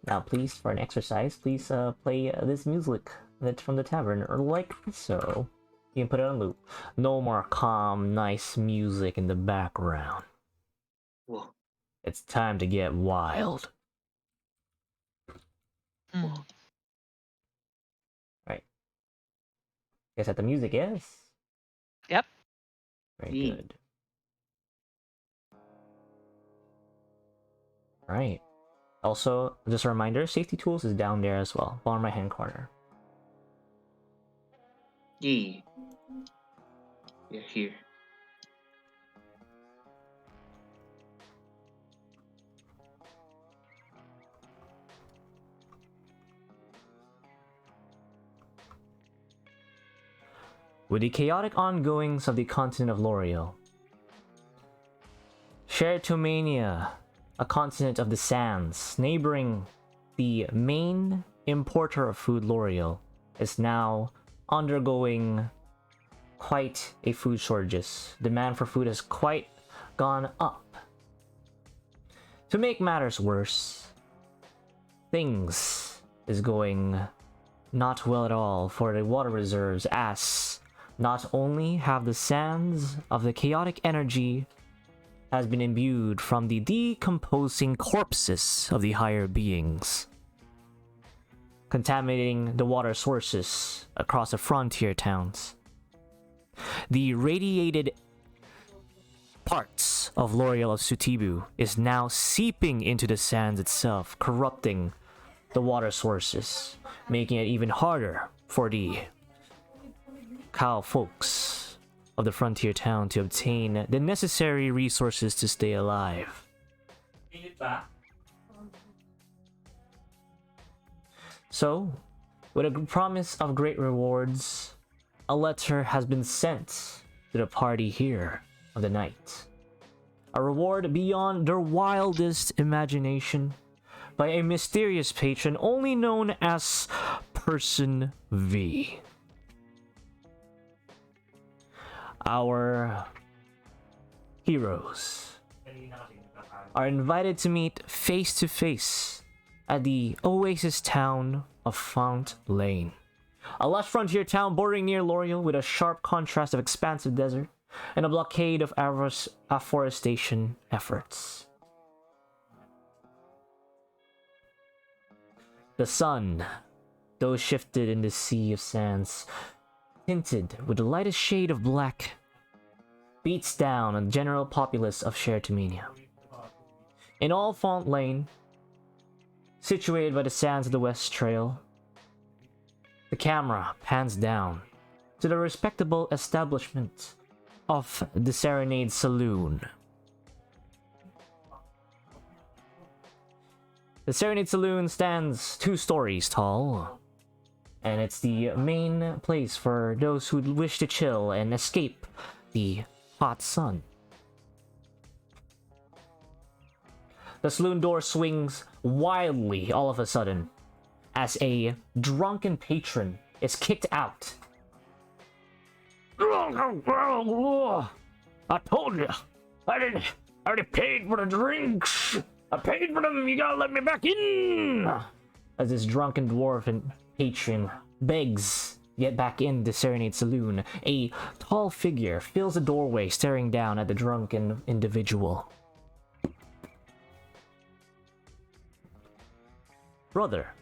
Now, please, for an exercise, please play this music that's from the tavern, or like so. You can put it on loop. No more calm, nice music in the background. Whoa. It's time to get wild. Right. Guess that the music is? Yep. Very good. Right. Also, just a reminder, safety tools is down there as well, bottom right hand corner. Yeah. Yeah, here. With the chaotic ongoings of the continent of L'Oreal, Sheratomania, a continent of the sands, neighboring the main importer of food L'Oreal, is now undergoing quite a food shortages. Demand for food has quite gone up. To make matters worse, things is going not well at all for the water reserves, as not only have the sands of the chaotic energy has been imbued from the decomposing corpses of the higher beings, contaminating the water sources across the frontier towns. The radiated parts of L'Oreal of Sutibu is now seeping into the sands itself, corrupting the water sources, making it even harder for the cow folks of the frontier town to obtain the necessary resources to stay alive. So, with a promise of great rewards, a letter has been sent to the party here of the night. A reward beyond their wildest imagination by a mysterious patron only known as Person V. Our heroes are invited to meet face to face at the oasis town of Fount Lane, a lush frontier town bordering near L'Oreal with a sharp contrast of expansive desert and a blockade of afforestation efforts. The sun, though shifted in the sea of sands, tinted with the lightest shade of black, beats down on the general populace of Sheratomania. In all Font Lane, situated by the sands of the West Trail, the camera pans down to the respectable establishment of the Serenade Saloon. The Serenade Saloon stands 2 stories tall, and it's the main place for those who wish to chill and escape the hot sun. The saloon door swings wildly all of a sudden as a drunken patron is kicked out. I told you. I already paid for the drinks. I paid for them. You gotta let me back in. As this drunken dwarven patron begs to get back in the Serenade Saloon, a tall figure fills the doorway, staring down at the drunken individual. Brother,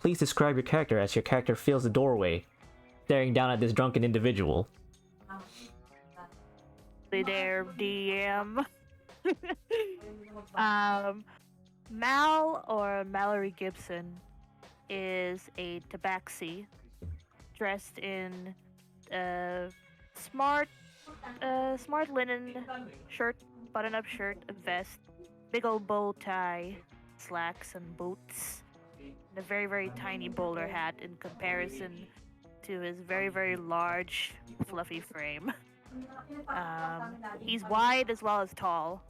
please describe your character as your character fills the doorway, staring down at this drunken individual. Hey there, DM. Mal, or Mallory Gibson, is a tabaxi dressed in a smart linen shirt, button-up shirt, a vest, big old bow tie, slacks, and boots, and a very, very tiny bowler hat in comparison to his very, very large, fluffy frame. He's wide as well as tall.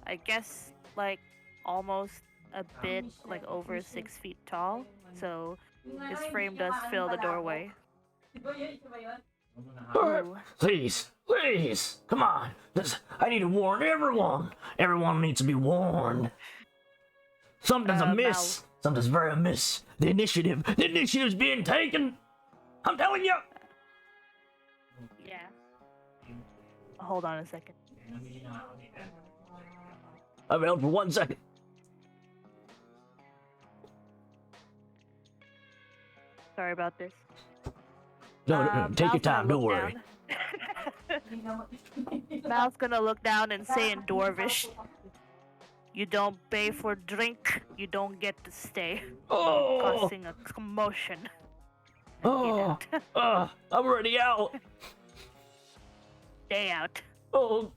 I guess, like, almost a bit, like, over 6 feet tall. So, his frame does fill the doorway. Please, come on. I need to warn everyone. Everyone needs to be warned. Something's amiss. Something's very amiss. The initiative's being taken. I'm telling you. Yeah. Hold on a second. I've held for 1 second. Sorry about this. No, take your Mal's gonna time. Don't look worry. down. Mal's gonna look down and say in Dwarvish, "You don't pay for drink, you don't get to stay." Oh, Causing a commotion. oh, I'm already out. Stay out. Oh,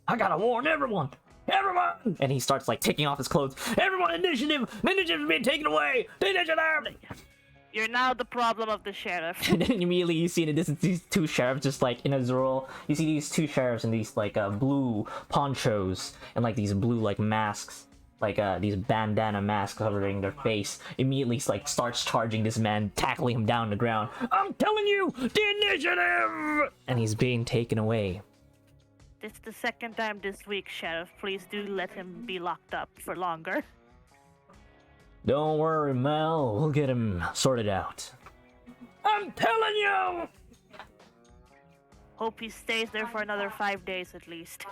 I gotta warn everyone. Everyone! And he starts like taking off his clothes. Everyone, initiative! The initiative's being taken away! The initiative! You're now the problem of the sheriff. And then immediately you see in the distance these two sheriffs just like in a roll. You see these two sheriffs in these like blue ponchos and like these blue like masks, like these bandana masks covering their face. Immediately like starts charging this man, tackling him down the ground. I'm telling you, the initiative! And he's being taken away. It's the second time this week, Sheriff. Please do let him be locked up for longer. Don't worry, Mel. We'll get him sorted out. I'm telling you! Hope he stays there for another 5 days at least.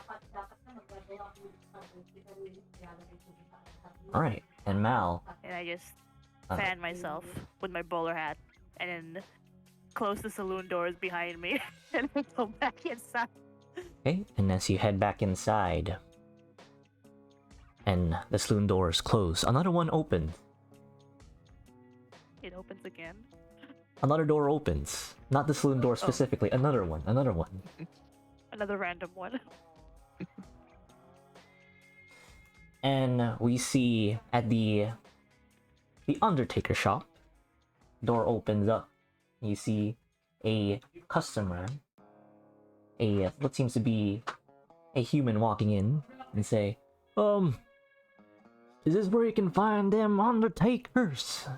All right, and Mal. And I just fan myself with my bowler hat and then close the saloon doors behind me and then go back inside. Okay, and as you head back inside, and the saloon doors close, another one opens. It opens again. Another door opens. Not the saloon door specifically. Another one. Another one. Another random one. And we see at the Undertaker shop, door opens up. You see a customer, what seems to be a human walking in and say, is this where you can find them Undertakers?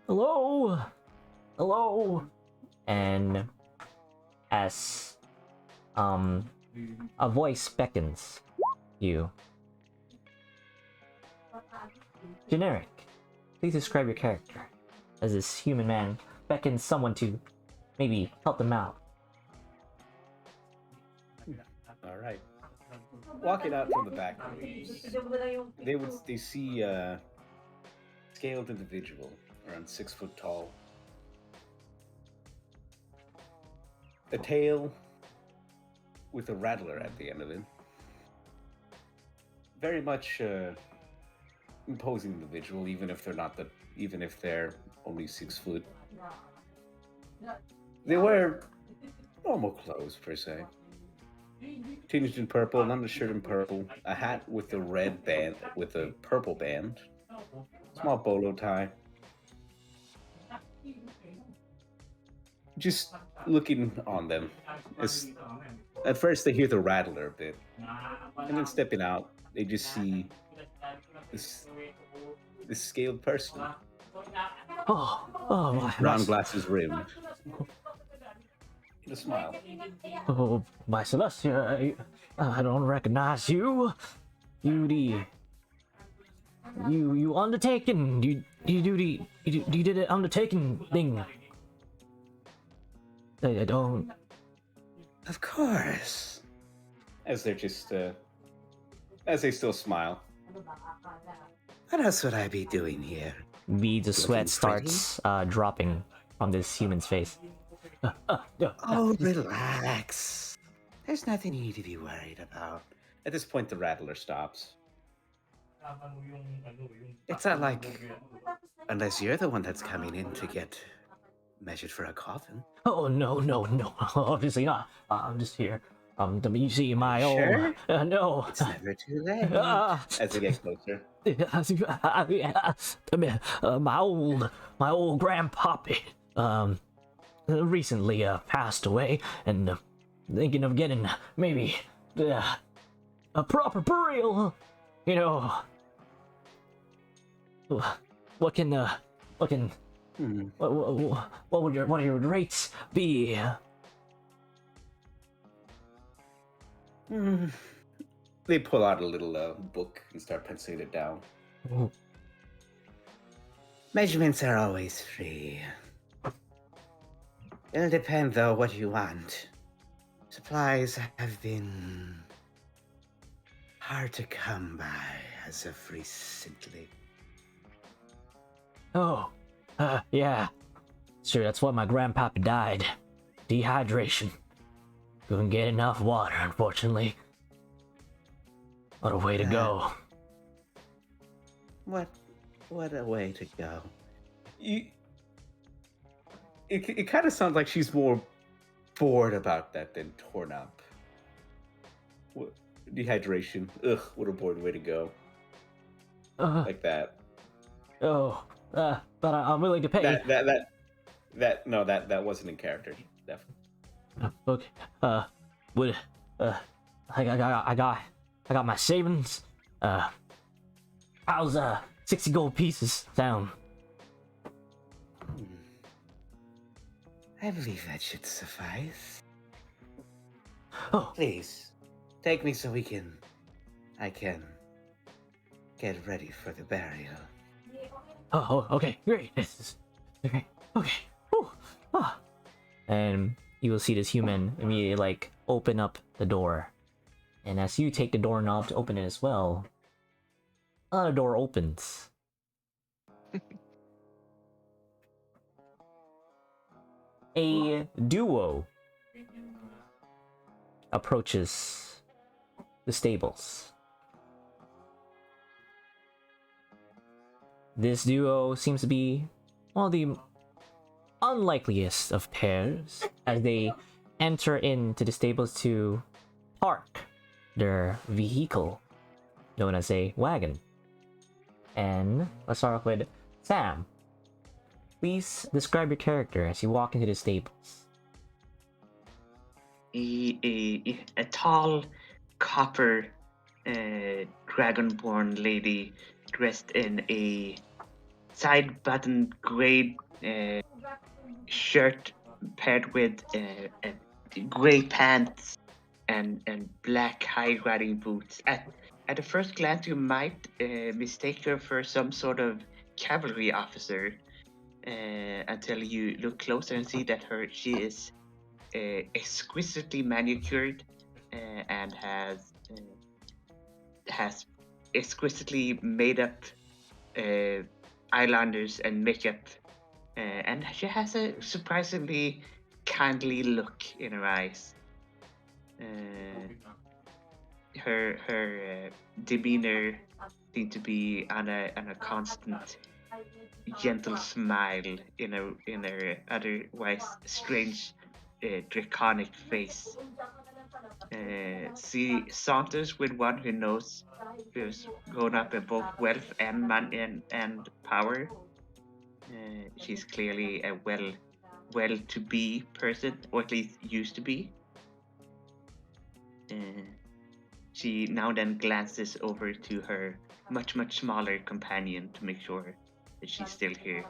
Hello? Hello? And as a voice beckons you. Generic, please describe your character. As this human man beckons someone to maybe help them out. Alright. Walking out from the back rooms, they see a scaled individual around 6 foot tall. A tail with a rattler at the end of it. Very much imposing individual, even if they're only 6 foot. They wear normal clothes per se. Tinged in purple, an undershirt in purple, a hat with a red band with a purple band, small bolo tie. Just looking on them, as at first they hear the rattler a bit, and then stepping out, they just see this scaled person. Oh my. Round glasses rimmed. And a smile. Oh, my Celestia, I don't recognize you. You undertaken. You did an undertaking thing. I don't. Of course. As they're just, as they still smile. What else would I be doing here? Beads of sweat Looking starts dropping from this human's face. Oh, relax. There's nothing you need to be worried about. At this point, the rattler stops. It's not like, unless you're the one that's coming in to get measured for a coffin. Oh no, obviously not. I'm just here. You see my Sure? own. No. It's never too late. As they get closer. My old grandpappy recently passed away, and thinking of getting maybe a proper burial. You know, what would your rates be? They pull out a little book and start penciling it down. Ooh. Measurements are always free. It'll depend, though, what you want. Supplies have been hard to come by as of recently. Oh, yeah. Sure, that's why my grandpappy died. Dehydration. Couldn't get enough water, unfortunately. What a way to go. What a way to go. It kind of sounds like she's more bored about that than torn up. What, dehydration. Ugh, what a bored way to go. Like that. Oh, but I'm willing to pay. That wasn't in character. Definitely. Okay. Would I got my savings. How's 60 gold pieces sound? I believe that should suffice. Oh, Please, take me so I can get ready for the burial. okay, great. Okay. Whew. Ah. And you will see this human immediately like open up the door. And as you take the doorknob to open it as well, another door opens. A duo approaches the stables. This duo seems to be one of the unlikeliest of pairs as they enter into the stables to park their vehicle, known as a wagon. And let's start off with Sam. Please describe your character as you walk into the stables. A tall, copper, dragonborn lady dressed in a side-buttoned gray shirt paired with gray pants and black high-riding boots. At the first glance, you might mistake her for some sort of cavalry officer until you look closer and see that she is exquisitely manicured and has exquisitely made up eyeliners and makeup, and she has a surprisingly kindly look in her eyes. Her demeanor seems to be on a constant gentle smile in her otherwise strange draconic face. She saunters with one who's grown up in both wealth and money and power. She's clearly a well-to-be person, or at least used to be. She now then glances over to her much smaller companion to make sure that she's still here.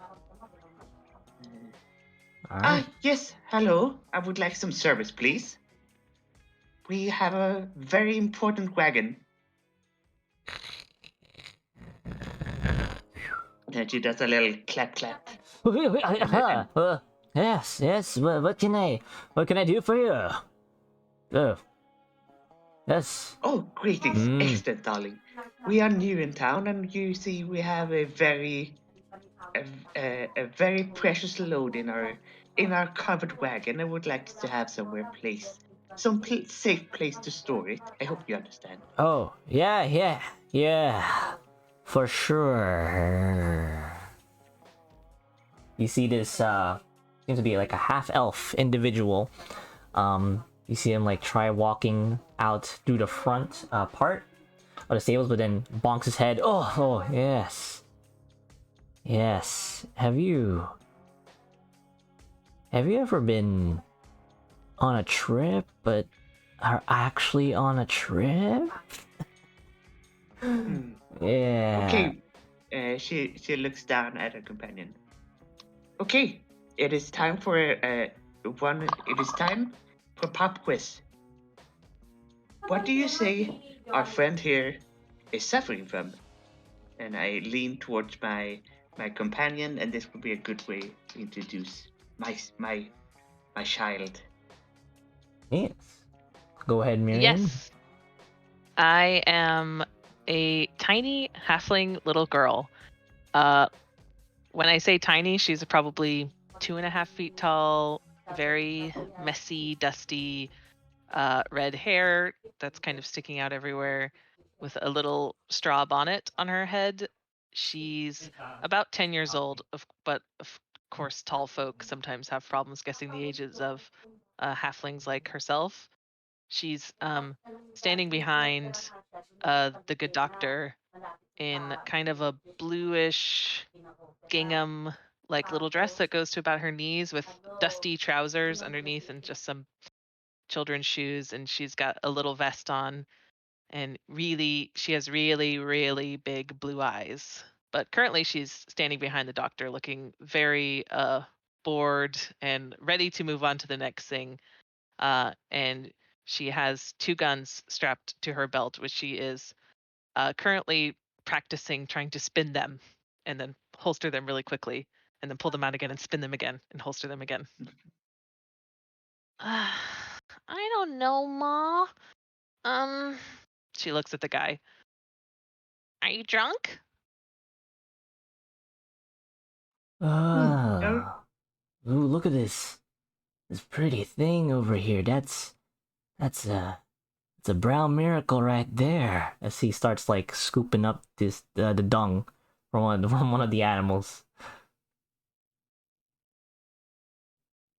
Alright. Yes, hello. I would like some service, please. We have a very important wagon. And she does a little clap. Yes. What can I do for you? Oh. Yes. Oh, greetings. Excellent, darling. We are new in town, and you see we have a very precious load in our covered wagon. I would like to have safe place to store it. I hope you understand. Oh, yeah. For sure. You see this seems to be like a half-elf individual. You see him like try walking out through the front part of the stables, but then bonks his head. Oh, yes. Have you ever been on a trip, but are actually on a trip? Yeah. Okay. She looks down at her companion. Okay, it is time for pop quiz. what do you say our friend here is suffering from? And I lean towards my companion, and this would be a good way to introduce my child. Yes. Go ahead, Miriam. Yes. I am a tiny halfling little girl. When I say tiny, she's probably 2.5 feet tall, very messy, dusty, red hair that's kind of sticking out everywhere, with a little straw bonnet on her head. She's about 10 years old, but of course, tall folk sometimes have problems guessing the ages of halflings like herself. She's standing behind the good doctor in kind of a bluish gingham like little dress that goes to about her knees, with dusty trousers underneath and just some children's shoes, and she's got a little vest on, and she has really, really big blue eyes. But currently she's standing behind the doctor looking very bored and ready to move on to the next thing. And she has 2 guns strapped to her belt, which she is currently practicing trying to spin them and then holster them really quickly, and then pull them out again and spin them again and holster them again. I don't know, Ma. She looks at the guy. Are you drunk? Oh, Ah. Ooh, look at this pretty thing over here. That's it's a brown miracle right there. As he starts like scooping up this the dung from from one of the animals.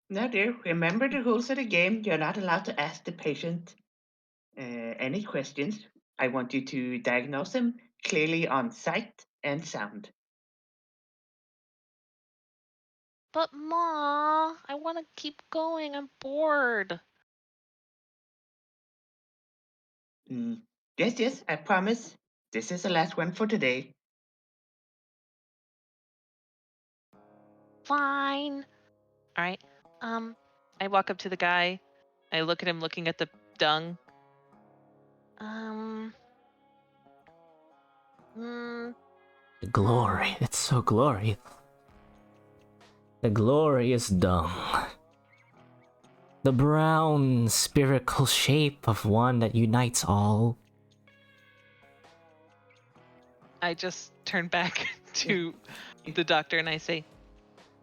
now, dear, remember the rules of the game. You're not allowed to ask the patient any questions. I want you to diagnose them clearly on sight and sound. But Ma, I want to keep going. I'm bored. Mm. Yes, yes, I promise. This is the last one for today. Fine. All right. I walk up to the guy. I look at him looking at the dung. Um, mm, The glory. It's so glorious. The glorious dung. The brown spherical shape of one that unites all. I just turn back to the doctor and I say,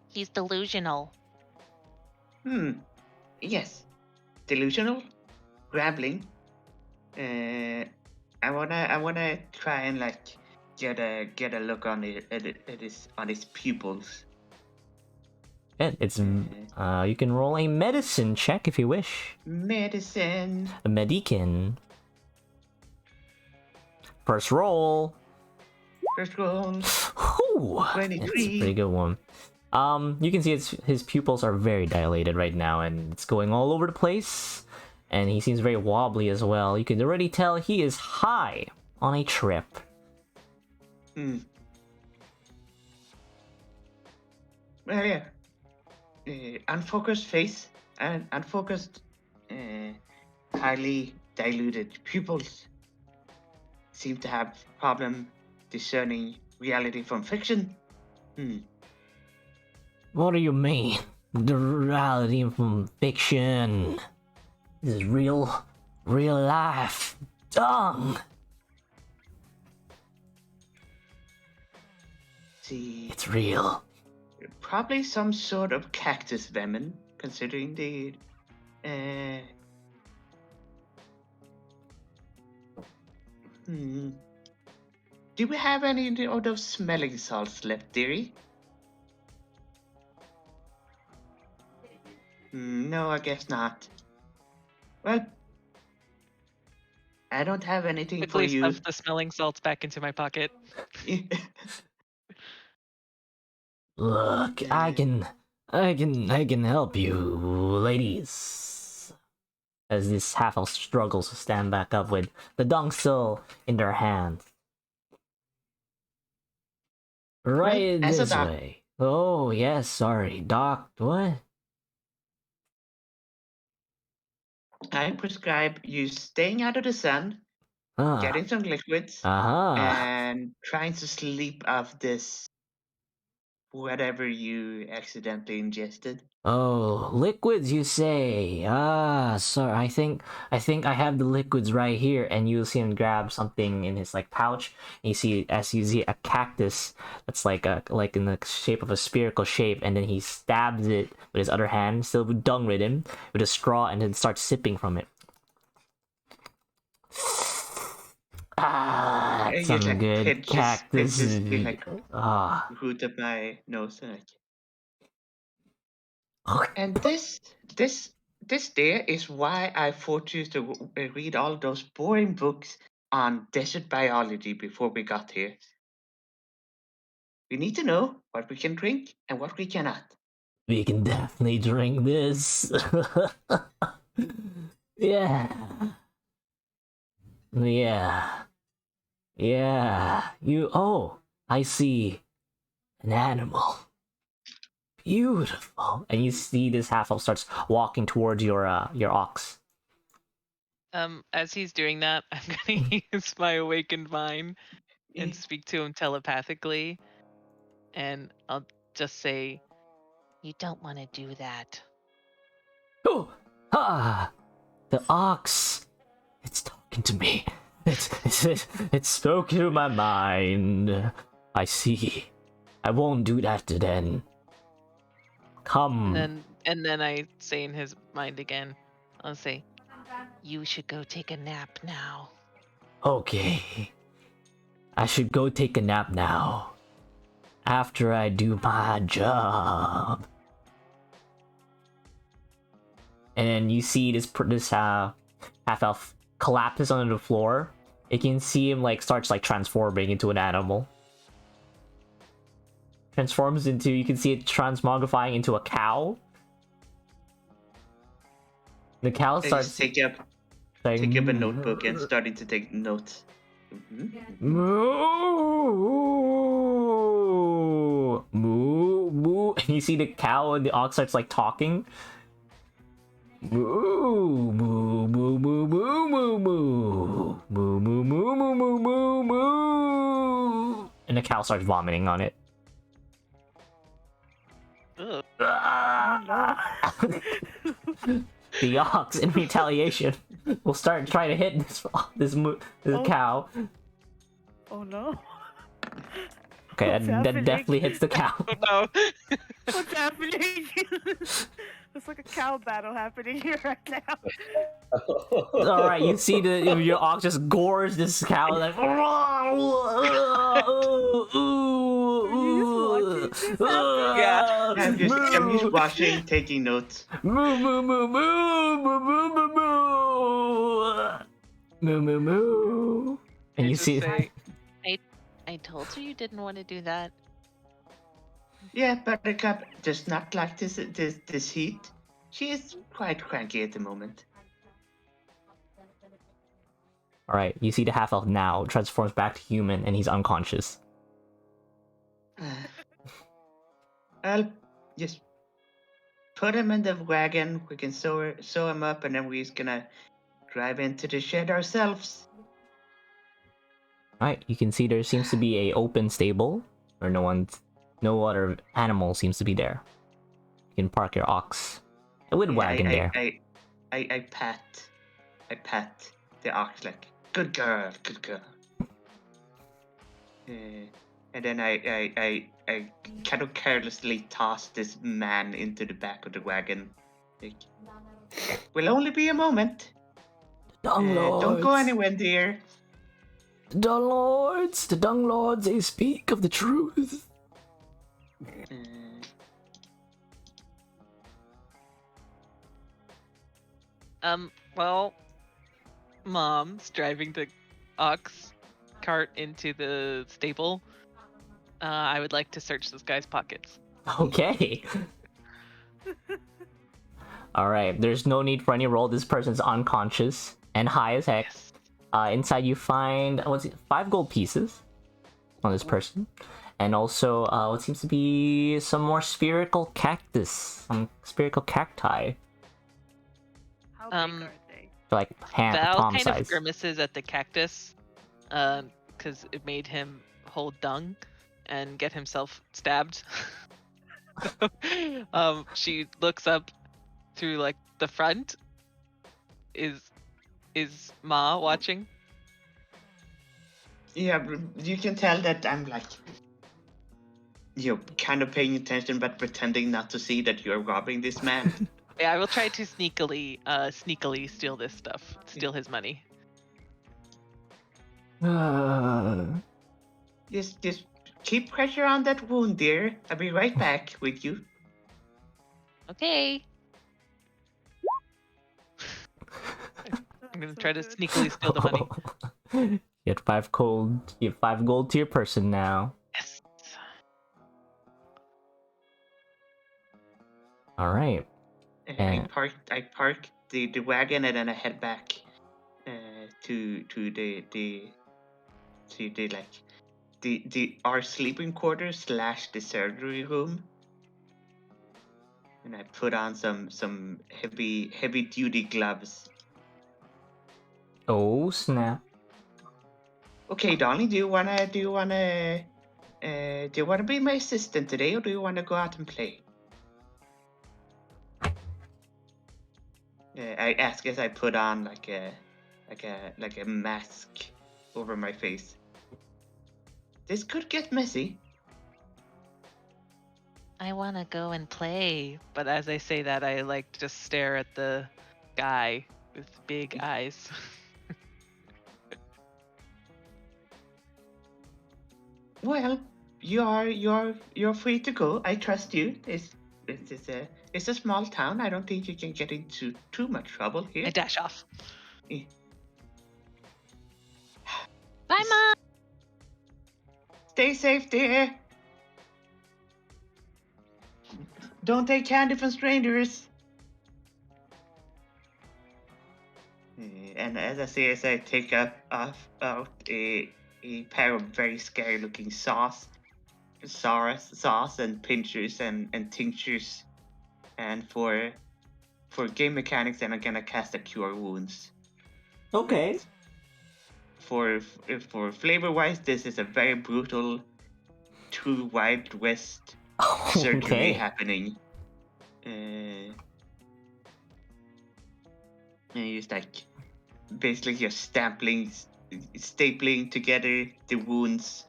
he's delusional. Yes. Delusional, rambling. I wanna try and like get a look on his pupils. And it's you can roll a medicine check if you wish. Medicine. A medican. First roll. First roll. Ooh, that's a 23. pretty good one. You can see his pupils are very dilated right now, and it's going all over the place. And he seems very wobbly as well. You can already tell he is high on a trip. Well, yeah. Unfocused face and unfocused, highly diluted pupils seem to have problem discerning reality from fiction. What do you mean? The reality from fiction. This is real life. Dung. See, It's real. probably some sort of cactus venom, considering the. Do we have any of those smelling salts left, dearie? No, I guess not. Well, I don't have anything for Quickly you. stuff the smelling salts back into my pocket. Look, I can help you, ladies. As this half-elf struggles to stand back up with the dung still in their hand. Right as a this doc- way. Oh yes, sorry, Doc. What? I prescribe you staying out of the sun, Ah. getting some liquids, Aha. and trying to sleep off this whatever you accidentally ingested. Oh, liquids, you say? Ah, sorry. I think I have the liquids right here, and you see him grab something in his like pouch. And you see a cactus that's like in the shape of a spherical shape, and then he stabs it with his other hand, still dung ridden, with a straw, and then starts sipping from it. Ah, that's And just some like good cactus. pinches the like Ah. root of my nose and like. And this there is why I forced you to read all those boring books on desert biology before we got here. We need to know what we can drink and what we cannot. We can definitely drink this. Yeah. Yeah. Yeah. Oh, I see an animal. Beautiful. And you see this half elf starts walking towards your ox. As he's doing that, I'm gonna use my awakened mind and speak to him telepathically, and I'll just say, "You don't want to do that." Oh, ah, the ox. It's talking to me. It's spoke to my mind. I see. I won't do that then. Come. And then I say in his mind again, I'll say, "You should go take a nap now." Okay. I should go take a nap now. After I do my job. And then you see this half elf collapses onto the floor. You can see him starts transforming into an animal. Transforms into, you can see it transmogrifying into a cow. The cow starts Take up a notebook and starting to take notes. Moo, moo, moo. And you see the cow and the ox starts talking. Moo, moo, moo, moo, moo, moo, moo, moo, moo, moo, moo, moo, moo, moo. And the cow starts vomiting on it. Ugh. The ox, in retaliation, will start trying to hit this cow. Oh no. Okay, What's that happening? definitely hits the cow. Oh no! What's happening? There's like a cow battle happening here right now. All right, you see your ox just gores this cow like. Yeah. I'm just watching, taking notes. Moo moo moo moo moo moo moo moo moo moo. And you just see. say, I told you didn't want to do that. Yeah, Buttercup does not like this heat. She is quite cranky at the moment. All right, you see the half elf now transforms back to human, and he's unconscious. I'll just put him in the wagon. We can sew him up, and then we're just gonna drive into the shed ourselves. All right, you can see there seems to be a open stable, where no other animal seems to be there. You can park your ox, a wood wagon there. I pat the ox like, good girl. And then I kind of carelessly toss this man into the back of the wagon. Like, will only be a moment. Dung lords. Don't go anywhere, dear. The Dung Lords, they speak of the truth. Well, Mom's driving the ox cart into the stable. I would like to search this guy's pockets. Okay. All right. There's no need for any roll. This person's unconscious and high as heck. Yes. Inside you find 5 gold pieces on this person, and also what seems to be some more spherical cactus, some spherical cacti. How big are they? like Val palm kind size. of grimaces at the cactus, because it made him hold dung and get himself stabbed. She looks up through like the front. Is Ma watching? Yeah, you can tell that I'm like, kind of paying attention but pretending not to see that you're robbing this man. Yeah, I will try to sneakily steal this stuff, steal his money. Just keep pressure on that wound, dear. I'll be right back with you. Okay. I'm gonna try to sneakily steal the money. You get 5 gold. You have 5 gold to your person now. Yes. All right. I park the wagon and then I head back to our sleeping quarters / the surgery room, and I put on some heavy duty gloves. Oh snap! Okay, darling, do you wanna be my assistant today, or do you wanna go out and play? I ask as I put on like a mask over my face. This could get messy. I wanna go and play. But as I say that, I like just stare at the guy with big eyes. Well, you're free to go. I trust you. It's a small town. I don't think you can get into too much trouble here. I dash off. Eh. Bye, Mom! Stay safe, dear. Don't take candy from strangers. And as I say, as I take out a pair of very scary looking sauce and pinchers and tinctures, and for game mechanics, then I'm gonna cast a cure wounds. Okay. For flavor wise, this is a very brutal, true Wild West surgery Okay. happening. And you just like basically just stapling together the wounds,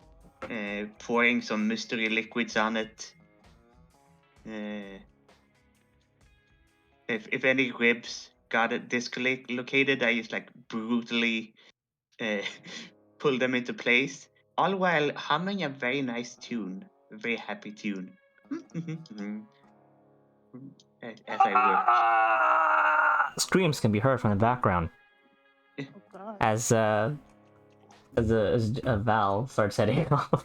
pouring some mystery liquids on it. If any ribs got it dislocated, I just like brutally pull them into place, all while humming a very nice tune, a very happy tune. As I work. Screams can be heard from the background Oh god. as Val starts heading off.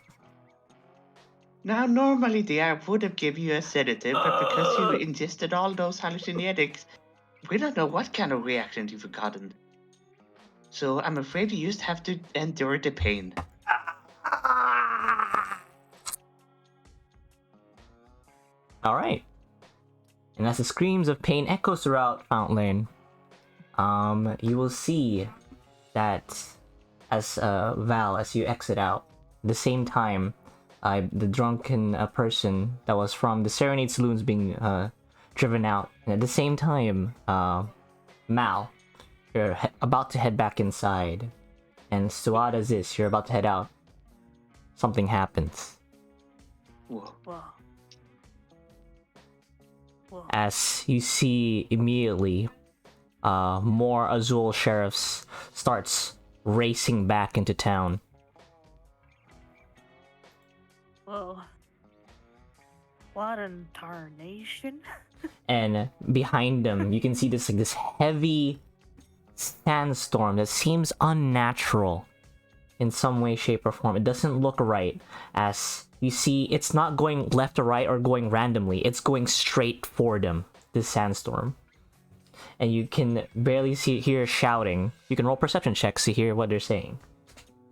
Now, normally, dear, I would have given you a sedative, but because you ingested all those hallucinatics, we don't know what kind of reaction you've gotten. So I'm afraid you just have to endure the pain. All right. And as the screams of pain echoes throughout Fountain Lane, you will see that as Val, as you exit out, at the same time, the drunken person that was from the Serenade Saloons being driven out, and at the same time, Mal, you're about to head back inside, and Suada Ziss, you're about to head out. Something happens. Whoa. Whoa. Whoa. As you see immediately, more Azul sheriffs starts racing back into town. Whoa. What in tarnation? And behind them, you can see this heavy sandstorm that seems unnatural in some way, shape, or form. It doesn't look right, as you see it's not going left or right or going randomly. It's going straight for them, this sandstorm. And you can barely hear shouting. You can roll perception checks to hear what they're saying.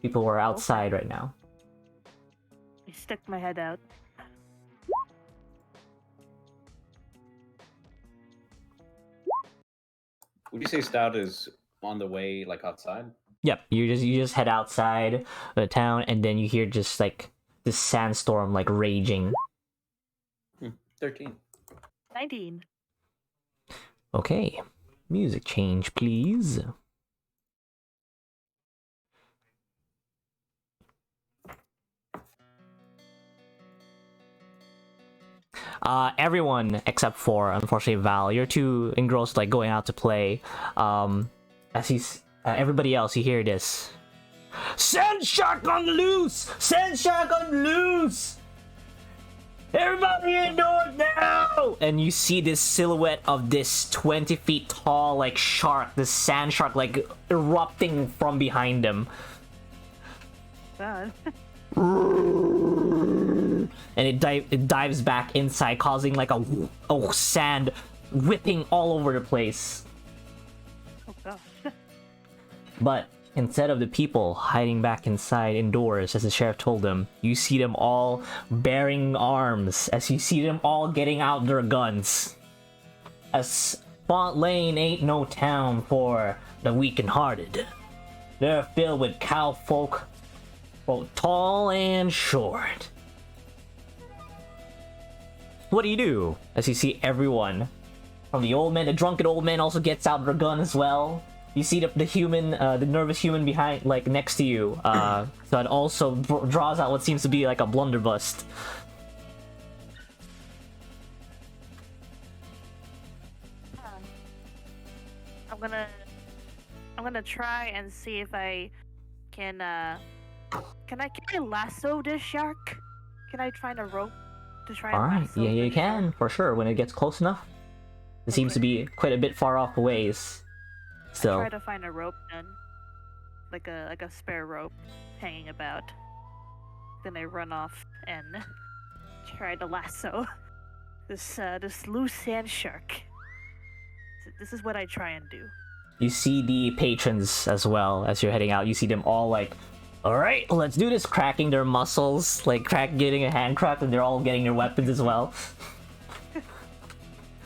People are outside right now. I stick my head out. Would you say Stout is on the way, like outside. Yep, you just head outside the town, and then you hear just like this sandstorm like raging. 13. 19. Okay, music change, please. Everyone except for, unfortunately, Val. You're too engrossed, like, going out to play. As he's... everybody else, you hear this. Sand shark on the loose! Sand shark on the loose! Everybody indoors now! And you see this silhouette of this 20 feet tall, like, shark, this sand shark, like, erupting from behind him. God. And it dives back inside, causing like a sand whipping all over the place. Oh gosh. But instead of the people hiding back inside indoors, as the sheriff told them, you see them all bearing arms, as you see them all getting out their guns. As Font Lane ain't no town for the weak and hearted. They're filled with cowfolk, both tall and short. What do? As you see everyone, from the old man, the drunken old man also gets out their gun as well. You see the human, the nervous human behind, like next to you. So it also draws out what seems to be like a blunderbuss. I'm gonna try and see if I can I lasso this shark? Can I find a rope to try and Alright, lasso yeah, you this can, shark? for sure, when it gets close enough. It seems to be quite a bit far off a ways. Still. Try to find a rope then. Like a spare rope hanging about. Then I run off and try to lasso this loose sand shark. This is what I try and do. You see the patrons as well as you're heading out. You see them all like, alright, let's do this, cracking their muscles, like getting a hand crack, and they're all getting their weapons as well.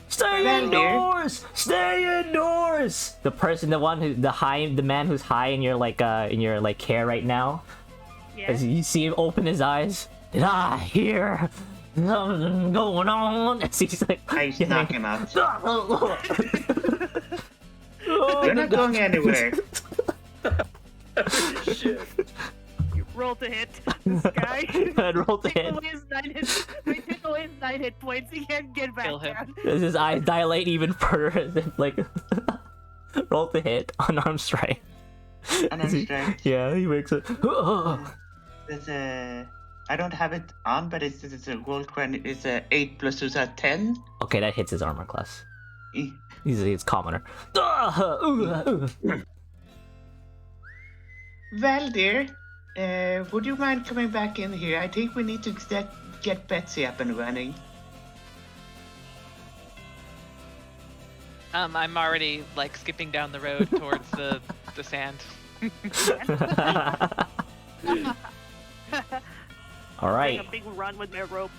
Stay indoors! Stay indoors! The person, the man who's high in your care right now. Yeah. As you see him open his eyes. Did I hear something going on? As he's like, I knock him out. Oh, You're not going anywhere. Shit. Roll to hit this guy. Roll to hit. Take away his 9 hit points. He can't get back Kill him. down. As his eyes dilate even further, like roll to hit, unarmed strike. Unarmed strike. Yeah, he wakes up. There's a. I don't have it on, but it's a roll credit. It's a 8 plus 2 is a 10. Okay, that hits his armor class. Eh. It's commoner. Well, dear, would you mind coming back in here? I think we need to get Betsy up and running. I'm already like skipping down the road towards the sand. All right. Doing a big run with my rope.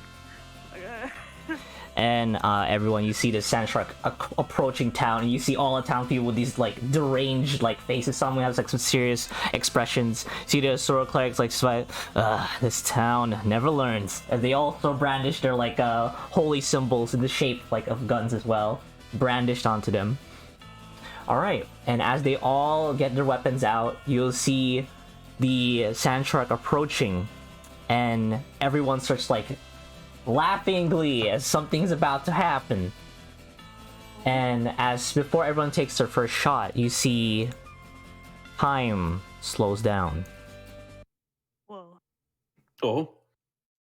And everyone, you see the sand shark approaching town, and you see all the town people with these like deranged like faces. Someone has like some serious expressions. See the Soro clerics like this town never learns. And they also brandish their like holy symbols in the shape like of guns as well, brandished onto them. All right, and as they all get their weapons out, you'll see the sand shark approaching, and everyone starts like laughing in glee as something's about to happen. And as before everyone takes their first shot, you see time slows down. Whoa. Oh.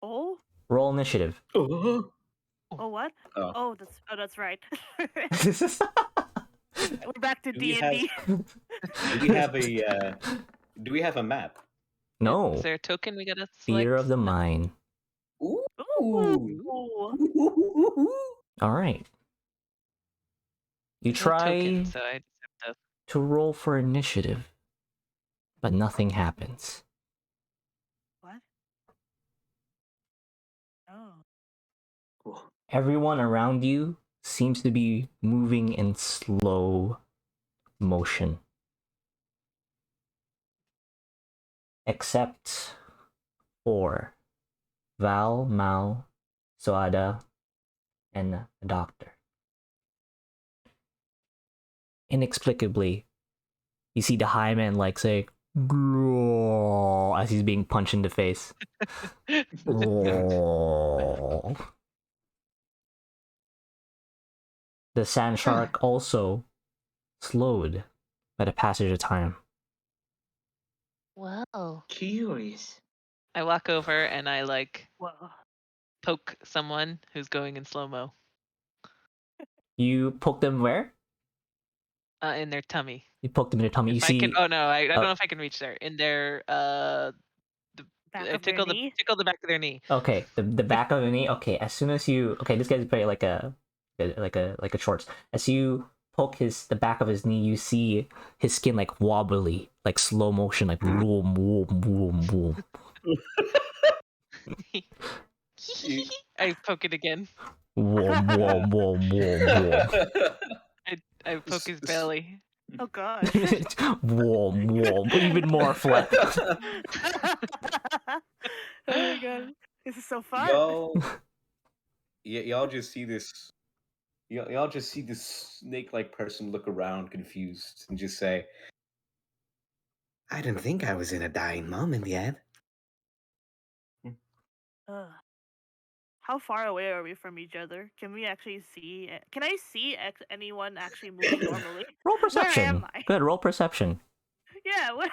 Oh? Roll initiative. Oh. Oh, what? Oh. That's right. We're back to Do we D&D. Do we have a map? No. Is there a token we gotta select? Fear of the mind. Ooh. All right. You No try token, so I just have to. to roll for initiative, but nothing happens. What? Oh. Everyone around you seems to be moving in slow motion. except for Val, Mal, Soada, and the doctor. Inexplicably, you see the high man like say "Growl" as he's being punched in the face. Growl. The sand shark also slowed by the passage of time. Well, Curious. I walk over and I like Whoa. poke someone who's going in slow mo You poke them where? in their tummy. You poke them in their tummy. You If I see. can, oh no, I don't Oh. know if I can reach there. In their Back of their tickle the knee? tickle the back of their knee. Okay, the back of the knee. Okay, as soon as you this guy's very like a shorts. As you poke the back of his knee, you see his skin like wobbly, like slow motion, like boom, boom, boom, boom. I poke it again. Whoom, whoom, whoom, whoom, whoom. I poke his belly. Oh gosh. Whoom, whoom. Even more flat. Oh my god. This is so fun. Y'all just see this. Y'all just see this snake-like person look around, confused, and just say, "I didn't think I was in a dying moment yet." Ugh. How far away are we from each other? Can we actually see? Can I see anyone actually moving normally? Roll Where perception. am I? Good, roll perception. Yeah. What?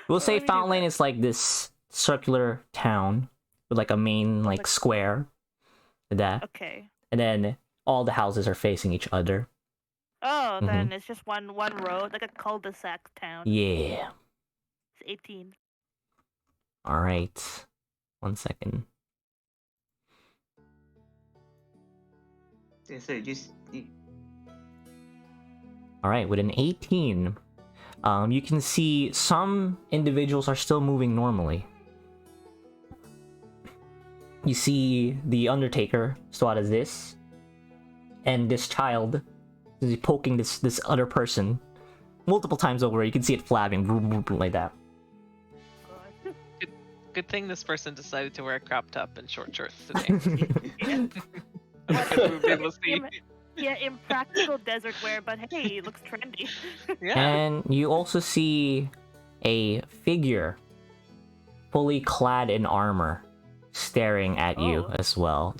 We'll say let me do Fountain Lane that. is like this circular town with like a main like square. That. Okay. And then all the houses are facing each other. Oh, then it's just one road, like a cul-de-sac town. Yeah. It's 18. All right. 1 second. So just All right. With an 18, you can see some individuals are still moving normally. You see the Undertaker, Stadua Ziss, and this child is poking this other person multiple times over. You can see it flapping like that. God. Good thing this person decided to wear a crop top and short shorts today. Yeah. We'll be able to see. Yeah, impractical desert wear, but hey, it looks trendy. Yeah. And you also see a figure fully clad in armor staring at you Oh. as well.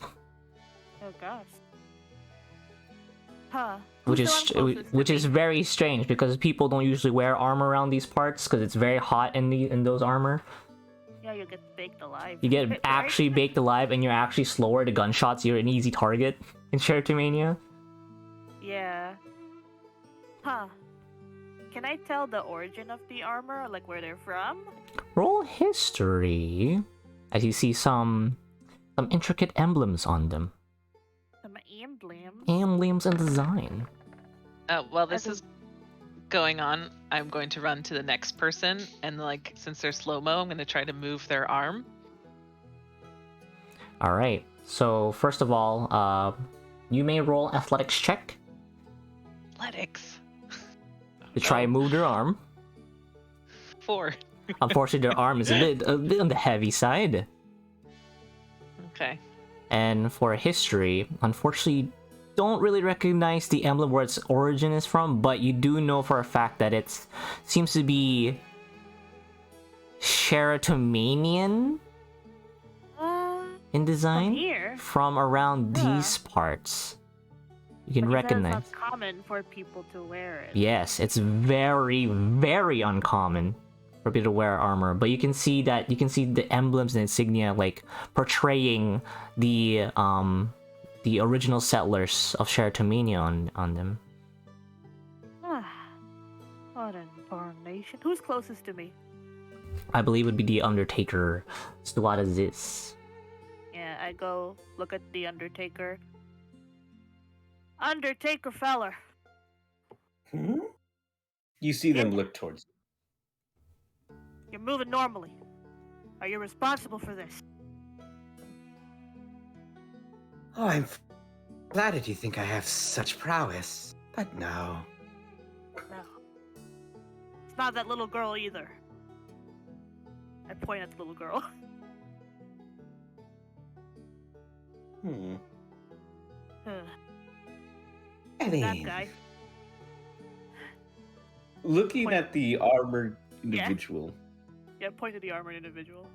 Oh gosh. Huh. Which Who's is the one closest to which is me? very strange because people don't usually wear armor around these parts because it's very hot in those armor. Yeah, you'll get baked alive. You get Right? actually baked alive and you're actually slower to gunshots. You're an easy target in Sheratomania. Yeah. Huh. Can I tell the origin of the armor, like where they're from? Roll history as you see some intricate emblems on them. Some emblems. Emblems and design. While this is going on, I'm going to run to the next person, and like since they're slow mo, I'm going to try to move their arm. All right. So first of all, you may roll athletics check Athletics. to try and move their arm. 4. Unfortunately, their arm is a bit on the heavy side. Okay. And for history, unfortunately, don't really recognize the emblem where its origin is from, but you do know for a fact that it seems to be Sheratomanian in design Here. from around Yeah. these parts. You can But you said recognize. it's not common for people to wear it. Yes, it's very, very uncommon for people to wear armor, but you can see the emblems and insignia like portraying the original settlers of Sheratomania on them. What an incarnation. Who's closest to me? I believe would be the Undertaker, Stadua Ziss. Yeah, I go look at the Undertaker. Undertaker feller. You see them look towards you. You're moving normally. Are you responsible for this? Oh, I'm flattered you think I have such prowess. But no. No. It's not that little girl either. I point at the little girl. Hmm. that Any guy. Looking Point- at the armored Yeah. individual, Yeah, point to the armored individual.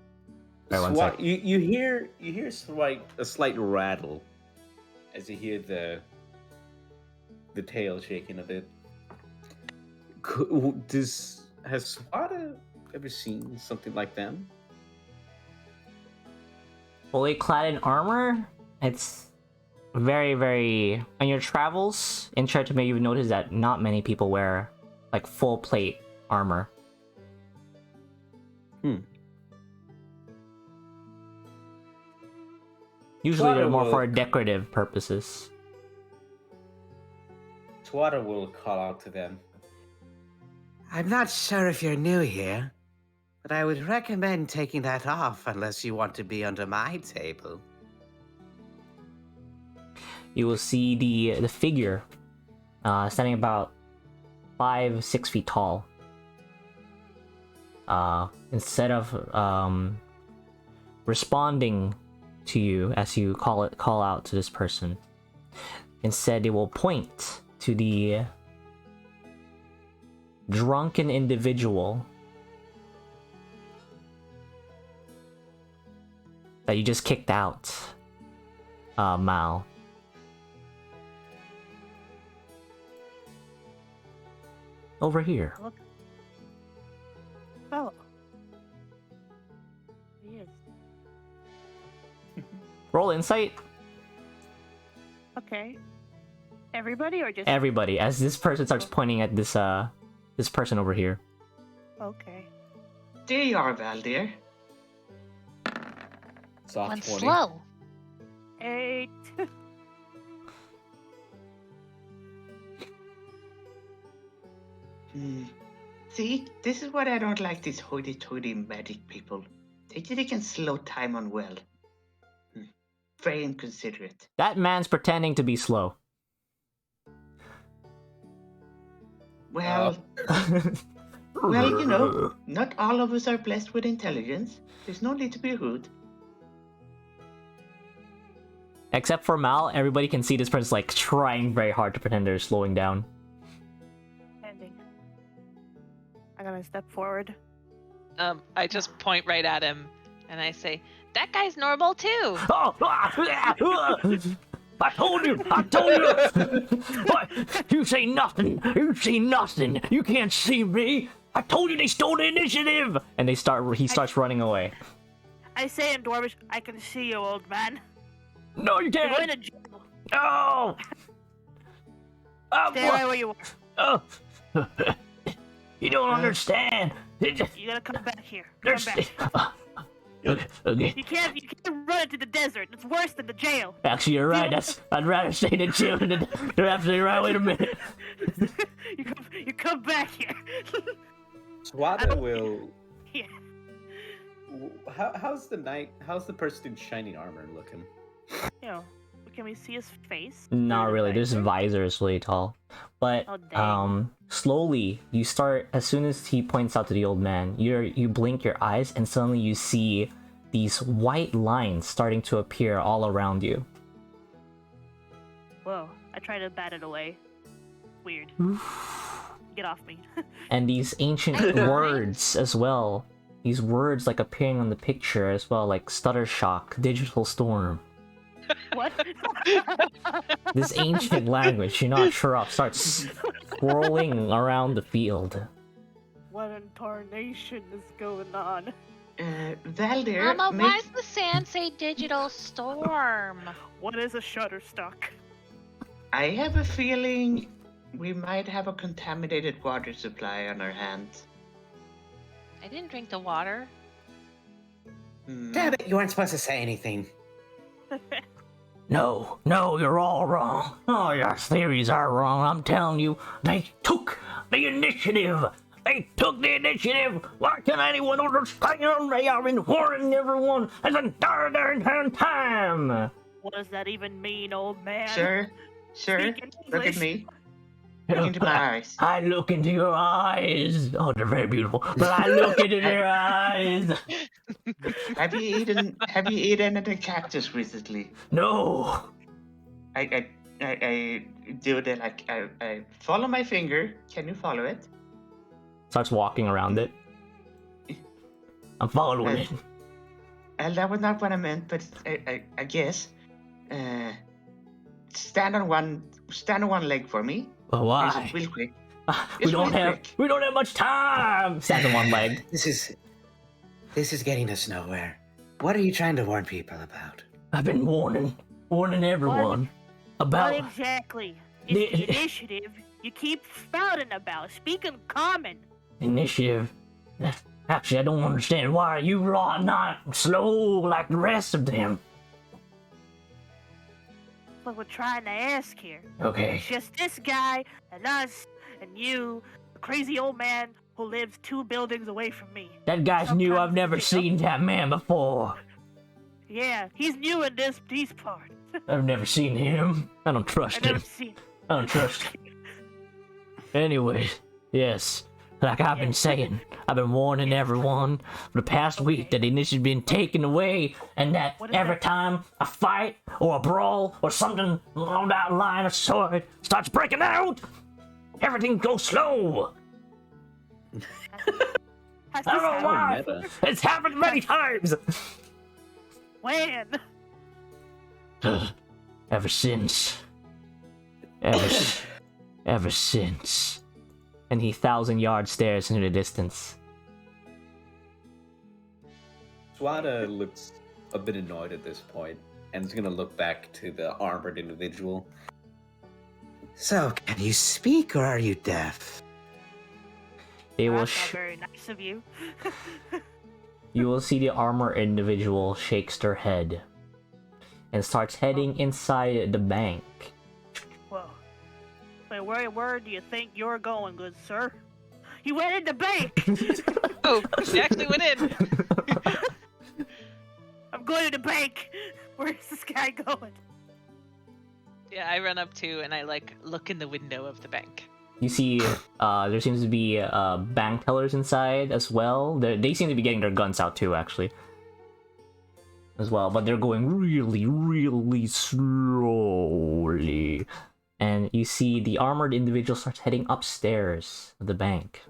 Wait, one sec. you hear a slight rattle as you hear the tail shaking a bit. Has Swada ever seen something like them? Fully clad in armor, it's very, very... On your travels in Chertomir, you've noticed that not many people wear, like, full plate armor. Usually they're more for decorative purposes. Swada will call out to them. I'm not sure if you're new here, but I would recommend taking that off unless you want to be under my table. You will see the figure standing about 5-6 feet tall. Instead of responding to you as you call out to this person, instead they will point to the drunken individual that you just kicked out, Mal. Over here. Look. Fellow. He is. Roll insight. Okay. Everybody or just Everybody, as this person starts pointing at this person over here. Okay. There you are, Valdir. Soft Went 20. slow. 8. See, this is what I don't like these hoity-toity magic people. They can slow time on well. Very inconsiderate. That man's pretending to be slow. Well, well, you know, not all of us are blessed with intelligence. There's no need to be rude. Except for Mal, everybody can see this person's like trying very hard to pretend they're slowing down. Ending. I'm gonna step forward. I just point right at him and I say, "That guy's normal too." Oh, I told you! I told you! What? You say nothing! You see nothing! You can't see me! I told you they stole the initiative! And he starts running away. I say in Dwarvish, I can see you, old man. No, you You're going can't! to jail. No! Stay right where you are. Oh. You don't understand! You gotta come back here. Come There's... back. Okay. You can't run into the desert. It's worse than the jail. Actually, you're right. I'd rather stay in jail than... You're absolutely right. Wait a minute. You come back here. Swada will. Yeah. How's the person in shining armor looking? You know, can we see his face? Not Through the really. This visor? visor is really tall. But Oh, dang. slowly you start, as soon as he points out to the old man, you blink your eyes and suddenly you see these white lines starting to appear all around you. Whoa! I try to bat it away. Weird. Get off me. And these ancient words as well. These words like appearing on the picture as well, like stutter shock, digital storm. What? This ancient language you're not sure of starts swirling around the field. What in tarnation is going on? Valdir, Mama, why does the sand say digital storm? What is a shutterstock? I have a feeling we might have a contaminated water supply on our hands. I didn't drink the water. Damn it, you weren't supposed to say anything. No, you're all wrong. Oh, your theories are wrong. I'm telling you, they took the initiative. They took the initiative. Why can't anyone understand? They are warning everyone as entire their entire time. What does that even mean, old man? Sure. Speak in Look at English. me. Look into my eyes. I look into your eyes. Oh, they're very beautiful. But I look into their eyes. Have you eaten any cactus recently? No. I do the I follow my finger. Can you follow it? Starts walking around it. I'm following it. That was not what I meant, but I guess. Stand on one leg for me. Why? Just real quick. We don't have much time. Stands on one leg. This is getting us nowhere. What are you trying to warn people about? I've been warning everyone about What exactly is the initiative you keep spouting about? Speak in common. initiative. Actually, I don't understand. Why are you lot not slow like the rest of them? What we're trying to ask here. Okay. It's just this guy and us and you, the crazy old man who lives 2 buildings away from me. That guy's new. Sometimes I've never you know. seen that man before. Yeah, he's new in these parts. I've never seen him. I don't trust I never him. seen. I don't trust him. Anyways, yes. Like I've been saying, I've been warning everyone for the past week that the initiative's been taken away, and that What is every that? time a fight or a brawl or something along that line of sword starts breaking out, everything goes slow. Has I don't this know happened? why. Meta. It's happened many times. When? Ever since. Ever since. And he 1,000-yard stares into the distance. Swada looks a bit annoyed at this point and is going to look back to the armored individual. So, can you speak or are you deaf? They will That's not very nice of you. You will see the armored individual shakes their head and starts heading inside the bank. Whoa. Wait, where do you think you're going, good sir? He went in the bank! Oh, she actually went in. I'm going to the bank! Where's this guy going? Yeah, I run up to and I look in the window of the bank. You see, there seems to be bank tellers inside as well. They seem to be getting their guns out too, actually. As well, but they're going really, really slowly. And you see the armored individual starts heading upstairs of the bank.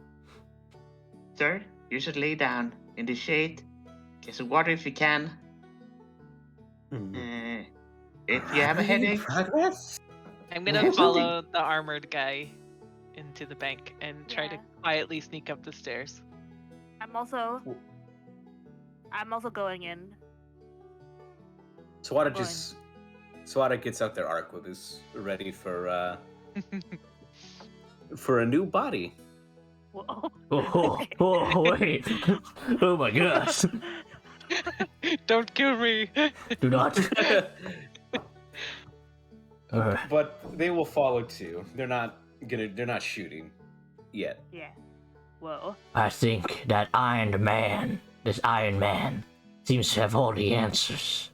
Sir, you should lay down in the shade. Get some water if you can. If you have a headache, Progress? I'm gonna follow the armored guy into the bank and try to Yeah. quietly sneak up the stairs. I'm also going in. Swada Fine. Swada gets out their arquebus, ready for a new body. Whoa. Oh, wait. Oh my gosh. Don't kill me! Do not. But they will follow too. They're not shooting yet. Yeah. Whoa. I think that this Iron Man, seems to have all the answers.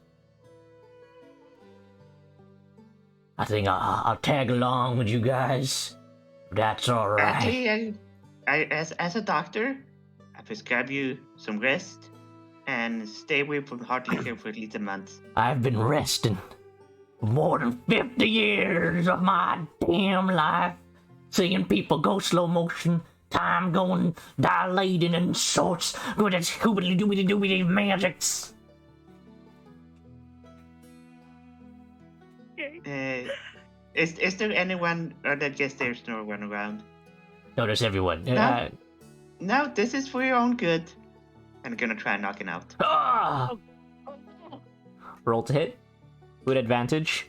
I think I'll tag along with you guys. That's alright. actually, as a doctor, I prescribe you some rest and stay away from hard liquor for at least a month. I've been resting for more than 50 years of my damn life, seeing people go slow motion, time going dilating and sorts, with its hoobity doobity doobity magics. Is there anyone, or I guess there's no one around? No, there's everyone. No. No, this is for your own good. I'm gonna try and knock it out. Ah! Roll to hit. With advantage.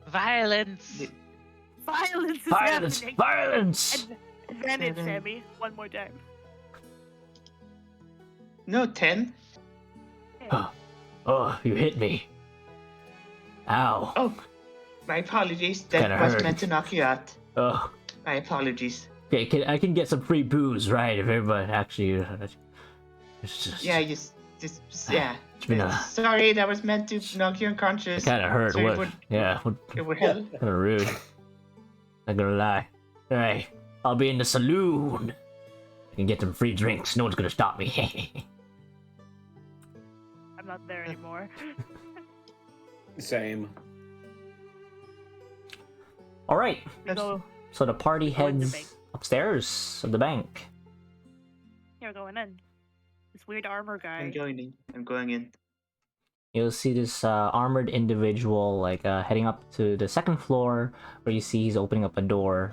Violence! Violence is Violence! happening. Violence! Advantage, Sammy. One more time. No, 10. Oh, you hit me. Ow. Oh, my apologies. That Kinda was hurt. meant to knock you out. Oh. My apologies. Okay, I can get some free booze, right? If everybody actually. It's just. Yeah, yeah. It's been a. Sorry, that was meant to knock you unconscious. Kind of hurt. So What? Yeah. it would help. Kind of rude. Not gonna lie. Hey, I'll be in the saloon. I can get some free drinks. No one's gonna stop me. I'm not there anymore. Same. All right. We go. So the party Go in the heads bank. upstairs of the bank. You're going in. This weird armor guy. I'm joining. I'm going in. You'll see this armored individual like heading up to the second floor, where you see he's opening up a door,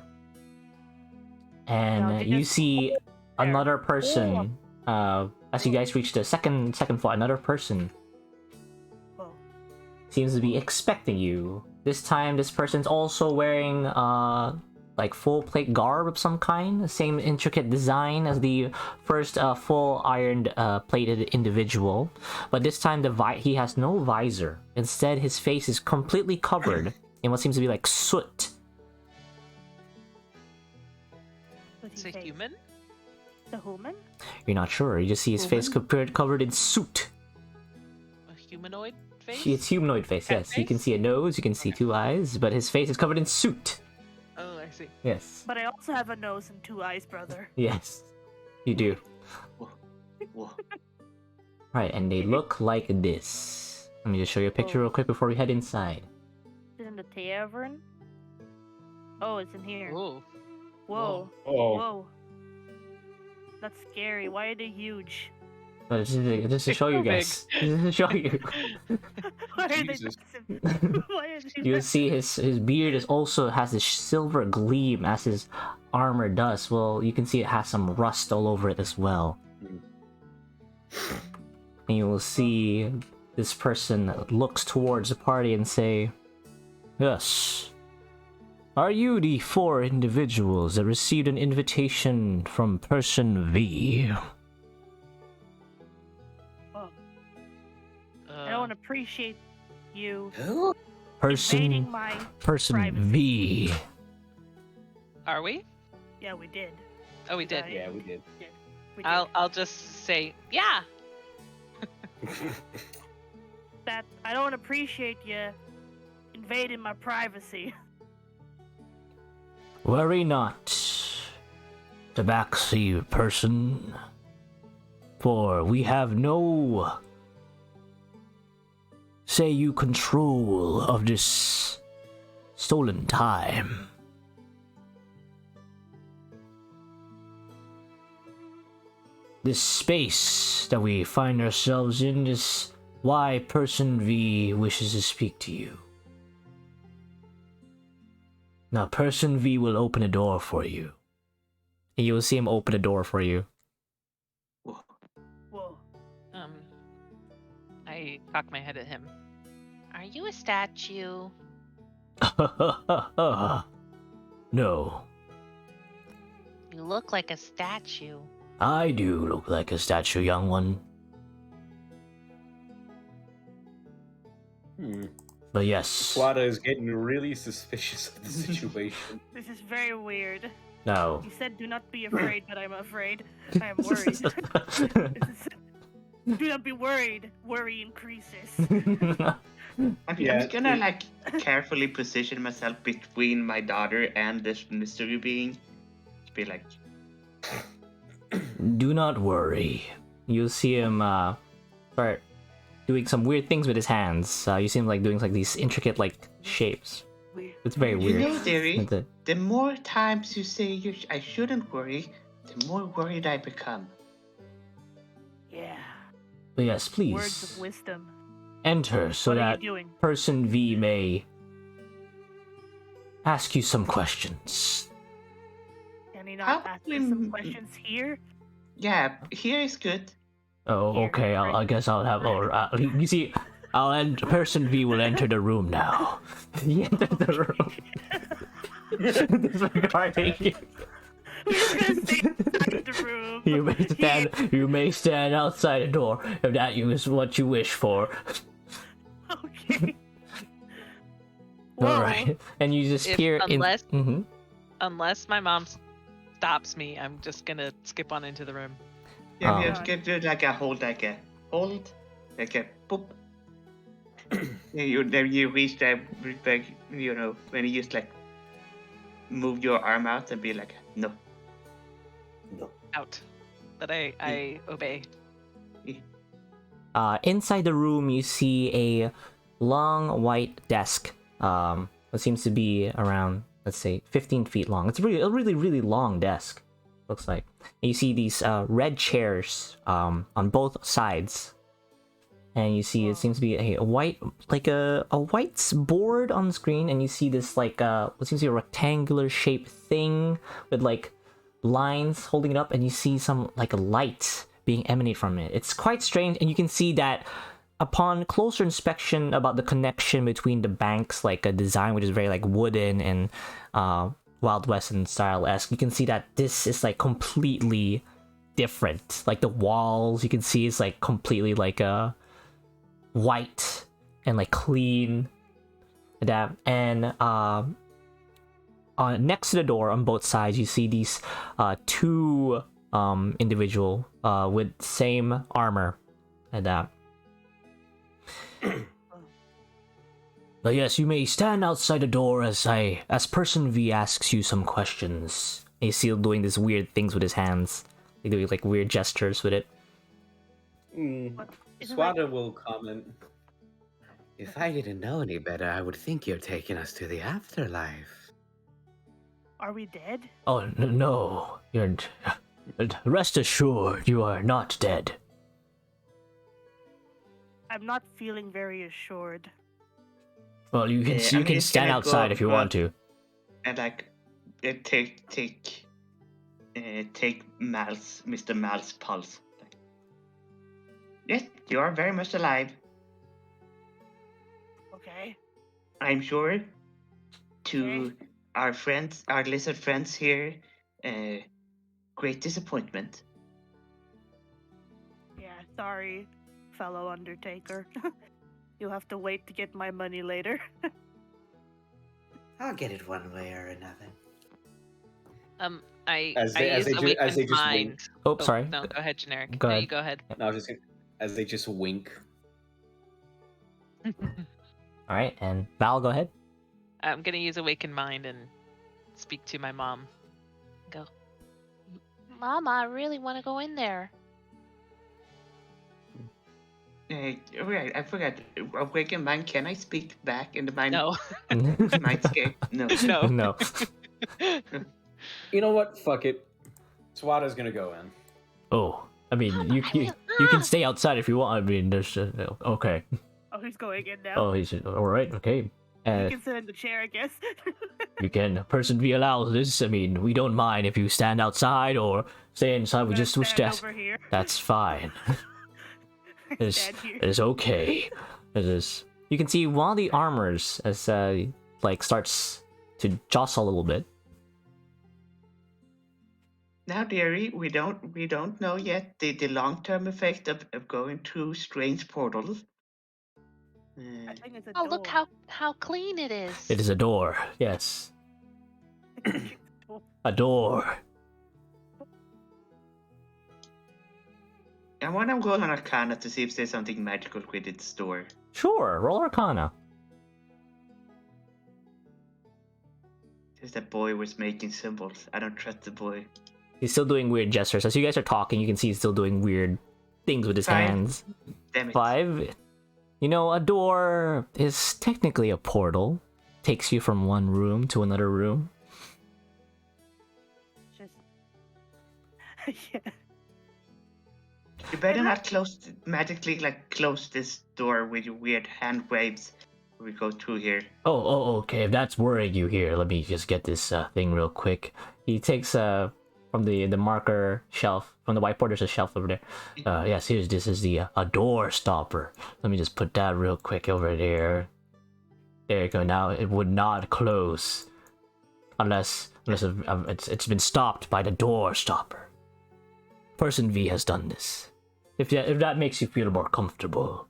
and Now, you just see hold there. another person. As you guys reach the second floor, another person Whoa. seems to be expecting you. This time, this person's also wearing like full plate garb of some kind, the same intricate design as the first full ironed plated individual, but this time he has no visor. Instead, his face is completely covered in what seems to be like soot. What's Is he it face? human? The human? You're not sure. You just see his face covered in soot. A humanoid face? It's humanoid face. Cat Yes, you can face? see a nose, you can see two eyes, but his face is covered in soot. Oh, I see. Yes, But I also have a nose and 2 eyes, brother. yes, you do. Whoa. Right, and they look like this. Let me just show you a picture real quick before we head inside. Is it in the tavern? Oh, it's in here. Ooh. Whoa. Oh. Whoa. That's scary. Why are they huge? But just to show you so big. guys. Just to show you. Why are Jesus. they Why are they You'll see his beard also has this silver gleam as his armor does. Well, you can see it has some rust all over it as well. And you will see this person looks towards the party and say, "Yes. Are you the 4 individuals that received an invitation from Person V?" I don't appreciate you Person invading my Person privacy. V. Are we? Yeah, we did. Oh, we did. Right. Yeah, we did. We did. I'll just say, yeah. That I don't appreciate you invading my privacy. Worry not, Tabaxi person, for we have no say you control of this stolen time. This space that we find ourselves in is why Person V wishes to speak to you. Now, Person V will open a door for you. And you'll see him open a door for you. Whoa. I cock my head at him. Are you a statue? No, You look like a statue. I do look like a statue, young one. But yes, Swada is getting really suspicious of the situation. This is very weird. No. You said do not be afraid, but I'm afraid. I am worried. Do not be worried. Worry increases. I'm Yeah, just gonna it- like carefully position myself between my daughter and this mystery being. To be like, do not worry. You'll see him start doing some weird things with his hands. You see him like doing like these intricate like shapes. Weird. It's very you weird. know, dearie, That's it. the more times you say I shouldn't worry, the more worried I become. Yeah. But yes, please Words of wisdom. enter so What are that you doing? Person V may ask you some questions. Can he not ask me some Probably- questions here? Yeah, here is good. Oh, Here, okay. I right. guess I'll have. You see, Person V will enter the room now. He entered the room. Disregarding you. We're just gonna stay inside the room. You may stand outside the door if that is what you wish for. Okay. All Whoa. right, and you just If- hear unless- in. Unless my mom stops me, I'm just gonna skip on into the room. Yeah, Oh. you have to do like a hold, like a boop. Then you reach that, like, you know, when you just like move your arm out and be like, no. No. Out. But I obey. Inside the room, you see a long white desk. It seems to be around, let's say, 15 feet long. It's a really long desk. Looks like. And you see these red chairs on both sides, and you see it seems to be a white, like a white board on the screen, and you see this like what seems to be a rectangular shaped thing with like lines holding it up, and you see some like a light being emanate from it. It's quite strange, and you can see that upon closer inspection about the connection between the banks, like a design which is very like wooden and Wild Western style-esque, you can see that this is like completely different. Like the walls, you can see it's like completely like white and like clean. And next to the door on both sides, you see these two individual with same armor and that. But yes, you may stand outside the door as Person V asks you some questions. And he's still doing these weird things with his hands. He's doing like weird gestures with it. Swada will comment. If I didn't know any better, I would think you're taking us to the afterlife. Are we dead? Oh, no. You're... Rest assured, you are not dead. I'm not feeling very assured. Well, you can I'm just stand gonna outside go if you want to. And like, take Mr. Mal's pulse. Like, yes, you are very much alive. Okay. I'm sure. To our friends, our lizard friends here, great disappointment. Yeah, sorry, fellow Undertaker. You'll have to wait to get my money later. I'll get it one way or another. I As they use just Awakened Mind. wink. Oh, sorry. No, go ahead, generic. Go No, ahead. you go ahead. No, I was just gonna, as they just wink. Alright, and Val, go ahead. I'm gonna use Awakened Mind and speak to my mom. Go. Mama, I really want to go in there. Right, I forgot. Awakened mind. Can I speak back in the mind? No. Mindscape? No. No. No. You know what? Fuck it. Swada's gonna go in. Oh, I mean, Mama, you can stay outside if you want. I mean, there's... okay. Oh, he's going in now. Oh, he's... Alright, okay. You can sit in the chair, I guess. You can. Person V allows this. I mean, we don't mind if you stand outside or stay inside. We just wish stand that. over here. That's fine. It's, Stand here. it's okay. It is. You can see one of the armors as like starts to jostle a little bit. Now, dearie, we don't know yet the long-term effect of going through strange portals. I think it's a Oh, door. look how clean it is. It is a door. Yes, a door. I want to go on Arcana to see if there's something magical with its door. Sure, roll Arcana. Just that boy was making symbols. I don't trust the boy. He's still doing weird gestures. As you guys are talking, you can see he's still doing weird things with his 5. hands. Damn it. 5. You know, a door is technically a portal. Takes you from one room to another room. Just... yeah. You better not magically close this door with your weird hand waves. We go through here. Oh, okay. If that's worrying you, here, let me just get this thing real quick. He takes from the marker shelf, from the whiteboard, there's a shelf over there. Yes, this is the a door stopper. Let me just put that real quick over there. There you go. Now it would not close unless it's been stopped by the door stopper. Person V has done this. If that makes you feel more comfortable.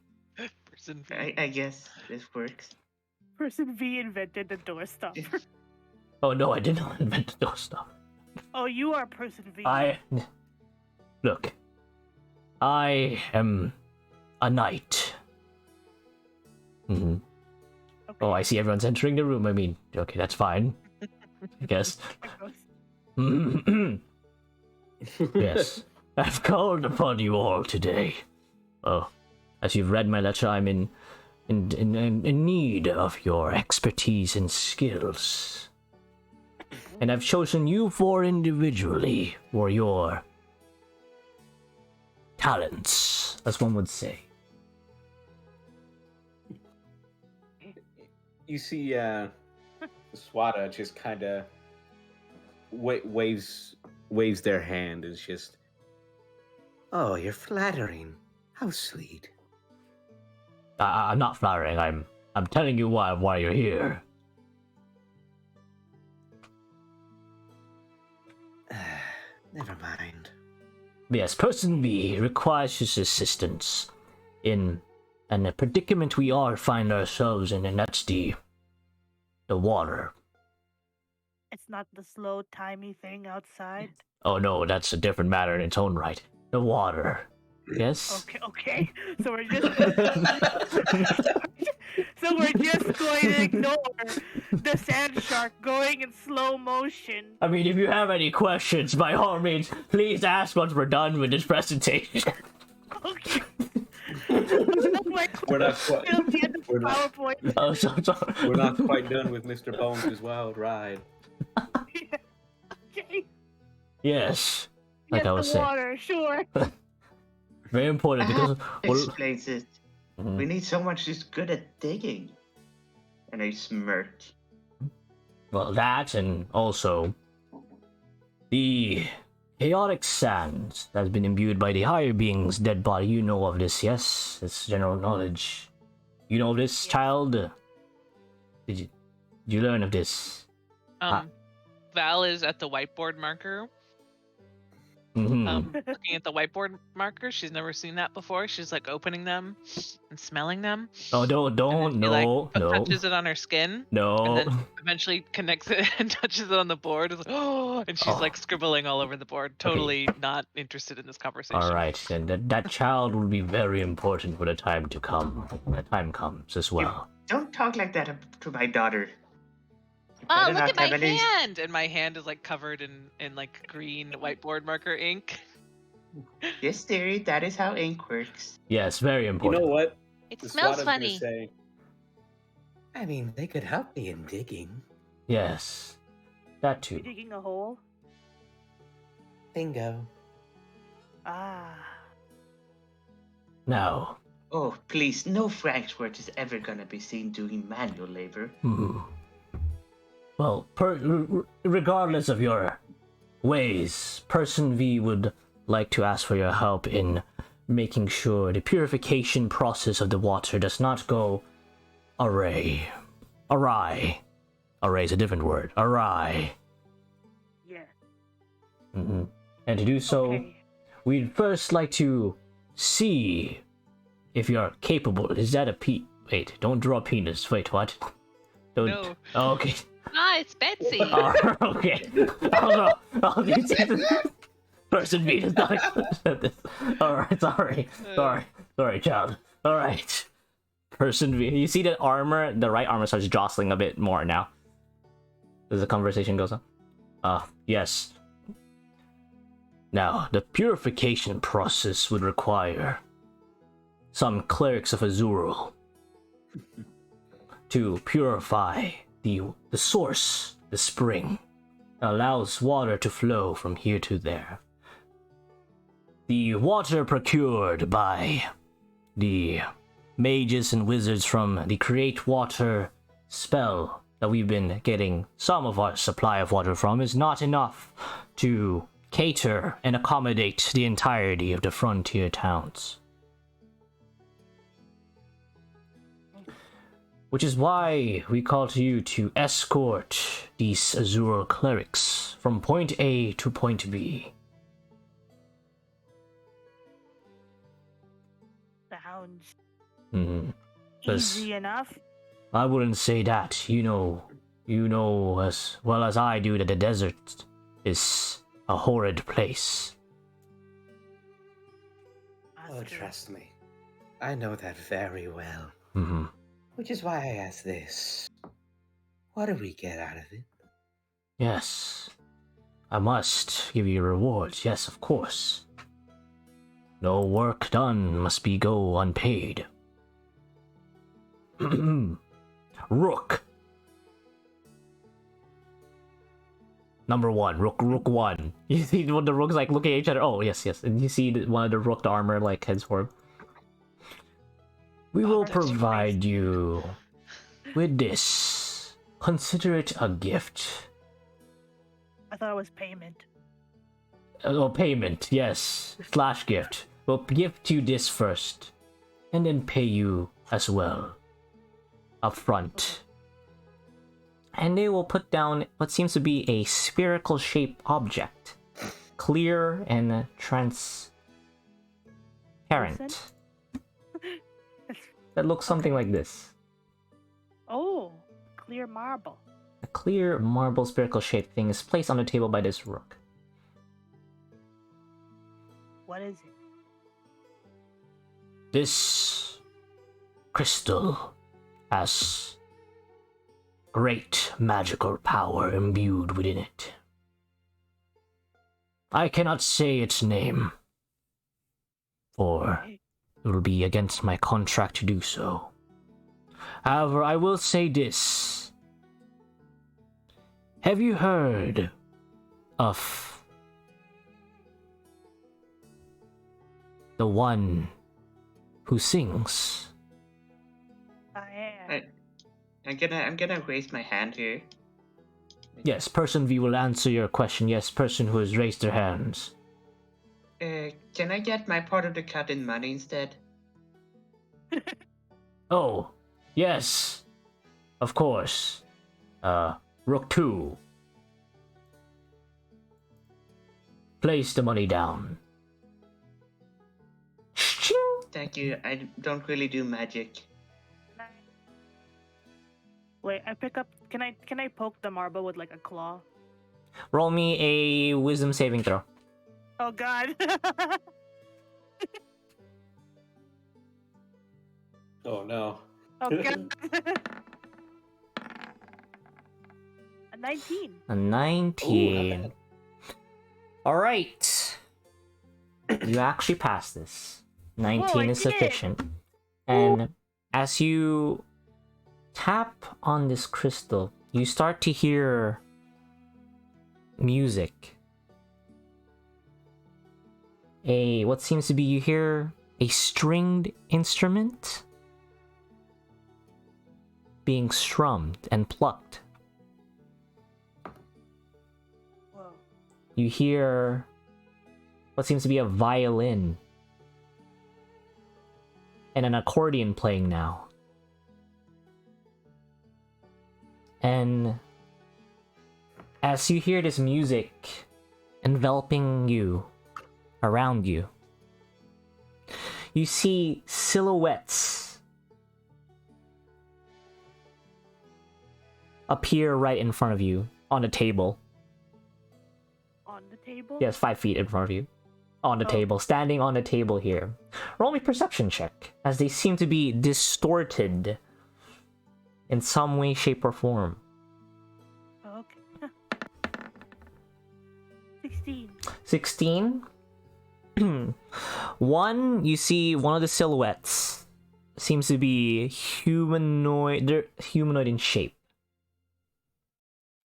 Person V. I guess this works. Person V invented the door stopper. Oh no, I did not invent the door stopper. Oh, you are Person V. Look. I am a knight. Mm-hmm. Okay. Oh, I see everyone's entering the room. I mean, okay, that's fine. I guess. There goes. Yes, I've called upon you all today. Oh, as you've read my letter, I'm in need of your expertise and skills. And I've chosen you four individually for your talents, as one would say. You see, Swada just kind of waves their hand. It's just, Oh, you're flattering. How sweet. I'm not flattering. I'm telling you why you're here. Never mind. Yes, Person B requires his assistance in a predicament we all find ourselves in, and that's the water. It's not the slow, timey thing outside. Oh no, that's a different matter in its own right. The water. Yes? Okay. So we're just going to ignore the sand shark going in slow motion. I mean, if you have any questions, by all means, please ask once we're done with this presentation. Okay. we're not quite. We're not, PowerPoint. Oh, so sorry. we're not quite done with Mr. Bones' wild ride. Okay. Yes. Like Yes, I was the saying. water, sure. Very important because... Explains it. Mhm. We need someone who's good at digging. And I smirked. Well, that and also the chaotic sand that's been imbued by the higher being's dead body. You know of this, yes? It's general knowledge. You know of this, child? Did you learn of this? Val is at the whiteboard marker. Mm-hmm. Looking at the whiteboard markers. She's never seen that before. She's like opening them and smelling them. Oh, don't, no. Touches it on her skin. No. And then eventually connects it and touches it on the board. It's like, oh, and she's like scribbling all over the board. Totally not interested in this conversation. All right, then that child will be very important for the time to come. When the time comes as well. Don't talk like that to my daughter. Oh, Better look not at my have any- hand! And my hand is like covered in like green whiteboard marker ink. Yes, dearie, that is how ink works. Yes, very You important. know what? It The smells Swada's gonna funny. say, I mean, they could help me in digging. Yes, that too. Digging a hole. Bingo. Ah. Now, Oh, please, no Franksworth is ever gonna be seen doing manual labor. well, regardless of your ways, Person V would like to ask for your help in making sure the purification process of the water does not go awry. Awry is a different word. Awry. Yeah. And to do so, Okay. we'd first like to see if you're capable. Is that a Wait, don't draw a penis. Wait, what? Don't. No. Oh, okay. Ah, it's Betsy. Okay. Oh no. Oh, you see this? Person B does not accept this. Alright, sorry, child. Alright. Person B. You see the armor? The right armor starts jostling a bit more now. As the conversation goes on. Yes. Now, the purification process would require some clerics of Azuril to purify the source, the spring, that allows water to flow from here to there. The water procured by the mages and wizards from the Create Water spell that we've been getting some of our supply of water from is not enough to cater and accommodate the entirety of the frontier towns. Which is why we call to you to escort these Azure clerics from point A to point B. Sounds Mm-hmm. easy enough. I wouldn't say that. You know as well as I do that the desert is a horrid place. Oh, trust me. I know that very well. Mm-hmm. Which is why I ask this. What do we get out of it? Yes. I must give you rewards, yes, of course. No work done must be go unpaid. Rook. Number 1, Rook 1. You see when the rooks like look at each other. Oh, yes. And you see one of the rooked armor like heads for him. We will that's provide you with this. Consider it a gift. I thought it was payment. Oh, payment, yes. / gift. We'll gift you this first. And then pay you as well. Up front. And they will put down what seems to be a spherical shaped object. Clear and transparent. That looks something like this. Oh, clear marble. A clear marble spherical shaped thing is placed on the table by this rook. What is it? This crystal has great magical power imbued within it. I cannot say its name, for it will be against my contract to do so. However, I will say this. Have you heard of the one who sings? I am. I'm gonna raise my hand here. Yes, person V will answer your question. Yes, person who has raised their hands. Can I get my part of the cut in money instead? Oh, yes. Of course. Rook 2. Place the money down. Thank you. I don't really do magic. Wait, I pick up. Can I poke the marble with like a claw? Roll me a wisdom saving throw. Oh God. Oh no. Oh God. A 19. A 19. Alright. You actually pass this. 19 Whoa, I is did. sufficient. And as you tap on this crystal, you start to hear music. What seems to be, you hear a stringed instrument being strummed and plucked. Whoa. You hear what seems to be a violin and an accordion playing now. And as you hear this music enveloping you, around you, you see silhouettes appear right in front of you on a table. On the table? Yes, 5 feet in front of you. On the Oh. table, standing on the table here. Roll me perception check, as they seem to be distorted in some way, shape, or form. Okay. 16. 16. One, you see one of the silhouettes seems to be humanoid. They're humanoid in shape,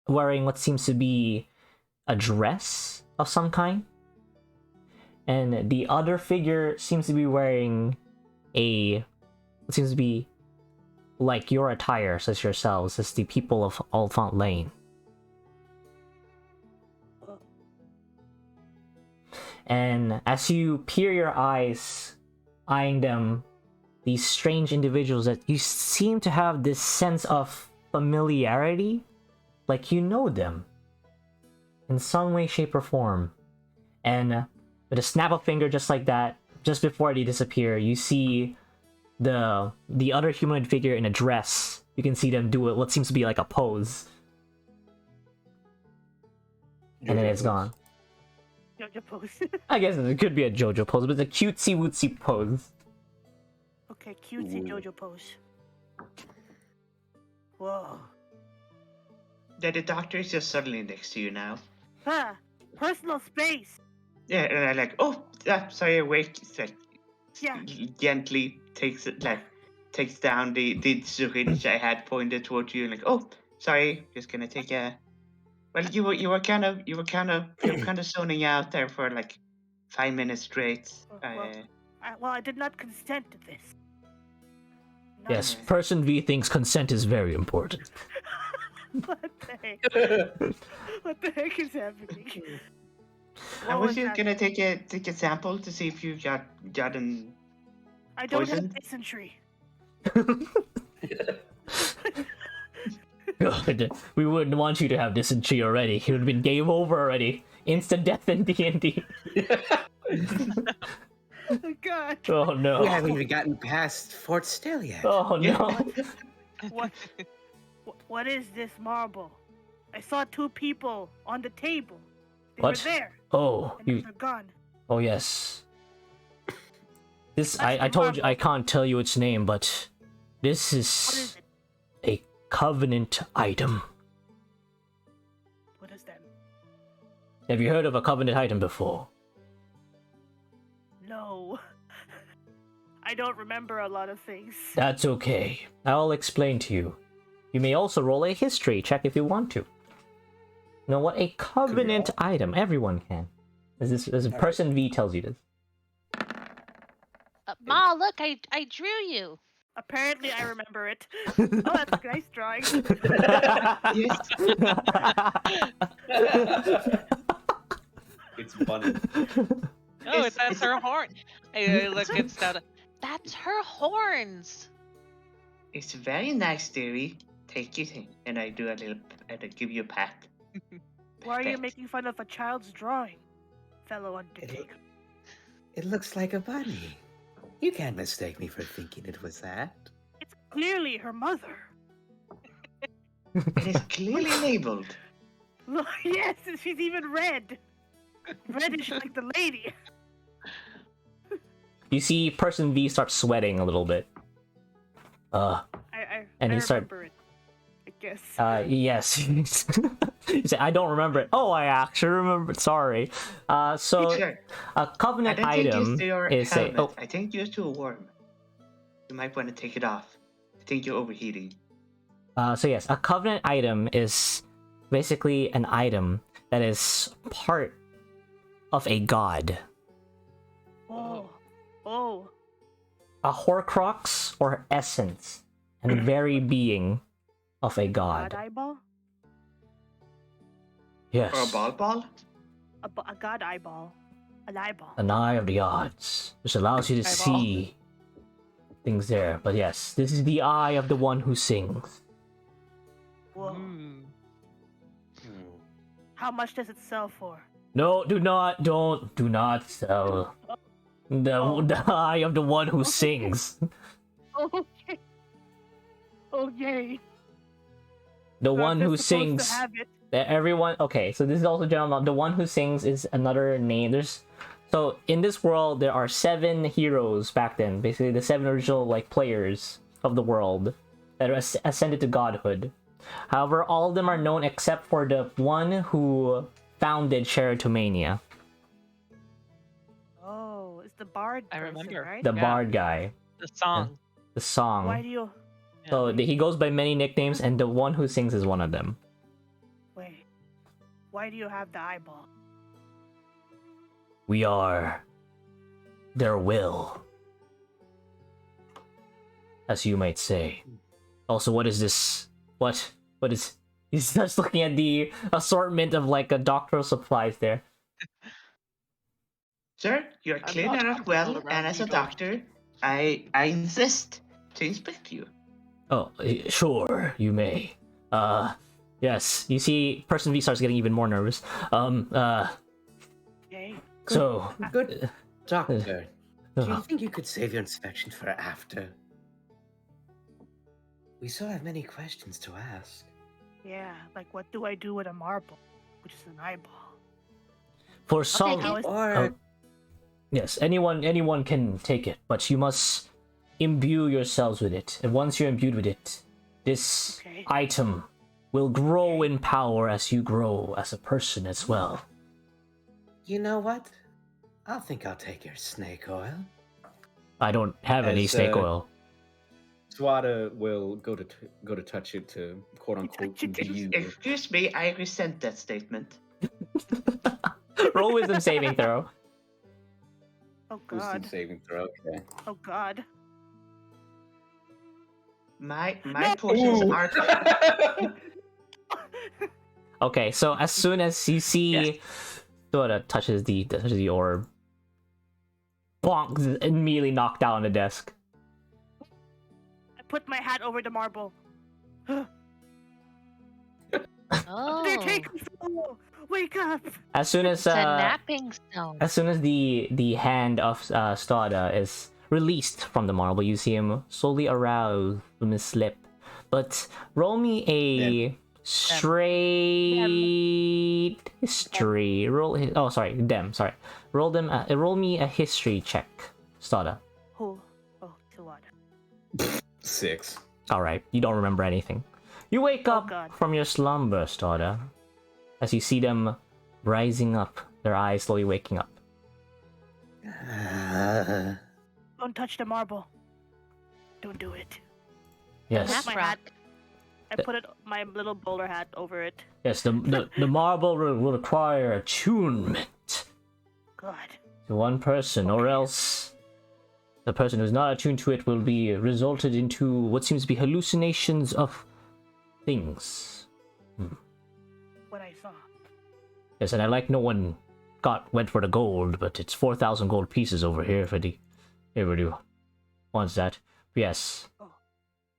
wearing what seems to be a dress of some kind. And the other figure seems to be wearing what seems to be like your attire, as yourselves, as the people of Alphont Lane. And as you peer your eyes, eyeing them, these strange individuals, that you seem to have this sense of familiarity, like you know them in some way, shape, or form. And with a snap of finger, just like that, just before they disappear, you see the other humanoid figure in a dress. You can see them do what seems to be like a pose, and then it's gone. Jojo pose. I guess it could be a JoJo pose, but it's a cutesy wootsy pose. Okay, cutesy Ooh. Jojo pose. Whoa. that the doctor is just suddenly next to you now. Huh. Personal space. Yeah, and I like, oh, sorry, awake. It's like Yeah. gently takes down the syringe I had pointed towards you, and like, oh, sorry, just gonna take a. Well, you were kind of zoning out there for like 5 minutes straight. I did not consent to this. Not Yes, this. Person V thinks consent is very important. What the heck? What the heck is happening? I What was was just that? gonna take a sample to see if you gotten. I don't have poisoned? dysentery. God, we wouldn't want you to have dysentery already. It would have been game over already. Instant death in D&D. Oh, God. Oh no. We haven't even gotten past Fort Still yet. Oh no. What is this marble? I saw two people on the table. They What? were there, Oh, and you. they're gone. Oh yes. This That's I the told you I marble. can't tell you its name, but this What is is it? a covenant item. What is that? Have you heard of a covenant item before? No. I don't remember a lot of things. That's okay. I'll explain to you. You may also roll a history check if you want to. Know what a covenant item? Everyone can. As a person V tells you this. Ma, look, I drew you. Apparently, I remember it. Oh, that's a nice drawing. Yes. It's funny. Oh, It's- that's her horn. I look at Stadua. That's her horns. It's very nice, dearie. Take it in, and I do a little, and I give you a pat. Why are you Perfect. making fun of a child's drawing, fellow Undertaker? It looks like a bunny. You can't mistake me for thinking it was that. It's clearly her mother. It is clearly labeled. Look, yes, and she's even red. Reddish like the lady. You see person V starts sweating a little bit. And I he start- remember it. I guess. Yes. You say, I don't remember it. Oh, I actually remember it. Sorry. So Sure. a I covenant don't think item it's your is a. helmet. Oh, I think you're too warm. You might want to take it off. I think you're overheating. so yes, a covenant item is basically an item that is part of a god. Oh. Oh. A Horcrux or essence and very being of a god. God eyeball? Yes. Or a ball? A god eyeball. An eyeball. An eye of the gods, which allows you to Eyeball. see things there. But yes, this is the eye of the one who sings. Whoa. Mm. How much does it sell for? No, do not sell. The eye of the one who sings. Okay. Okay. The So one I'm who just supposed sings. to have it. Everyone. Okay, so this is also general knowledge. The one who sings is another name. So in this world there are 7 heroes back then. Basically, the 7 original players of the world that are ascended to godhood. However, all of them are known except for the one who founded Sheratomania, Oh, it's the bard I person, remember. right? the Yeah. bard guy, The song. the song. Why do you... So he goes by many nicknames, and the one who sings is one of them. Wait. Why do you have the eyeball? We are their will, as you might say. Also, what is this? What is? He starts looking at the assortment of a doctoral supplies there. Sir, you're I'm clean not enough well, comfortable and around as a needles. doctor, I insist to inspect you. Oh, sure, you may. Yes. You see, Person V starts getting even more nervous. Okay. So, Good doctor. Do you uh, think you could save your inspection for after? We still have many questions to ask. Yeah, like what do I do with a marble? Which is an eyeball. for some, how is- Or yes, anyone can take it, but you must imbue yourselves with it. And once you're imbued with it, this Okay. item will grow in power as you grow as a person as well. You know what? I think I'll take your snake oil. I don't have any As, snake oil. Swada will go to touch it to quote unquote view. Excuse me, I resent that statement. Roll wisdom saving throw. Oh Wisdom god. saving throw. Okay. Oh god. My No! portions Ooh. are. Okay, so as soon as you see Dora touches the orb, bonk, immediately knocked down on the desk. I put my hat over the marble. Oh, They're taking so. Wake up! As soon as it's a napping stone. as soon as the hand of Stada is released from the marble, you see him slowly arouse from his slip. But roll me a straight history. Roll me a history check, Stada. Oh, to what? 6. All right, you don't remember anything. You wake Oh, up God. from your slumber, Stada, as you see them rising up, their eyes slowly waking up. Don't touch the marble. Don't do it. Yes, That's my hat. I put my little bowler hat over it. yes. The marble will require attunement God. to one person, or else the person who's not attuned to it will be resulted into what seems to be hallucinations of things. What I saw. Yes, and I like no one went for the gold, but it's 4,000 gold pieces over here for the everybody wants that. Yes.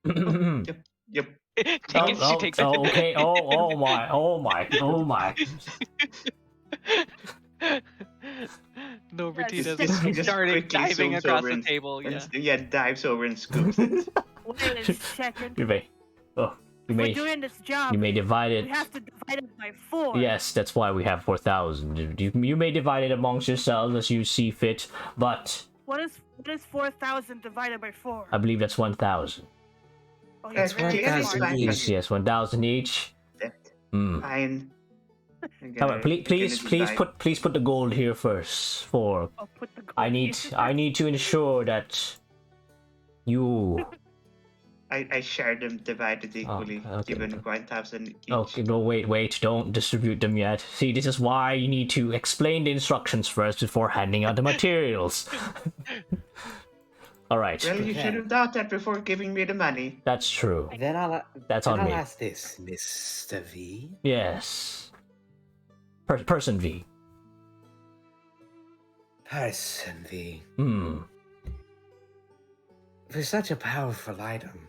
Yep. She takes it. Okay. Oh my. No, Bertina's just- Just started quickly diving zooms across over the and- table. Yeah. And dives over and scoops it. Wait a second. You may. Oh, you We're may. doing this job. You may divide it. We have to divide it by 4. Yes, that's why we have 4,000. You may divide it amongst yourselves as you see fit, but What is 4,000 divided by 4? I believe that's 1,000. Oh, you're That's very clearly smart. fine. Yes, 1,000 each. Fine. Come on, please put the gold here first. For I'll put the gold I in. need to ensure that you. I share them divided equally, okay. given 1,000 each. Okay, no, wait, don't distribute them yet. See, this is why you need to explain the instructions first before handing out the materials. All right. Well, you should have done that before giving me the money. That's true. That's on me. I'll ask this, Mr. V. Yes. Person V. Person V. For such a powerful item,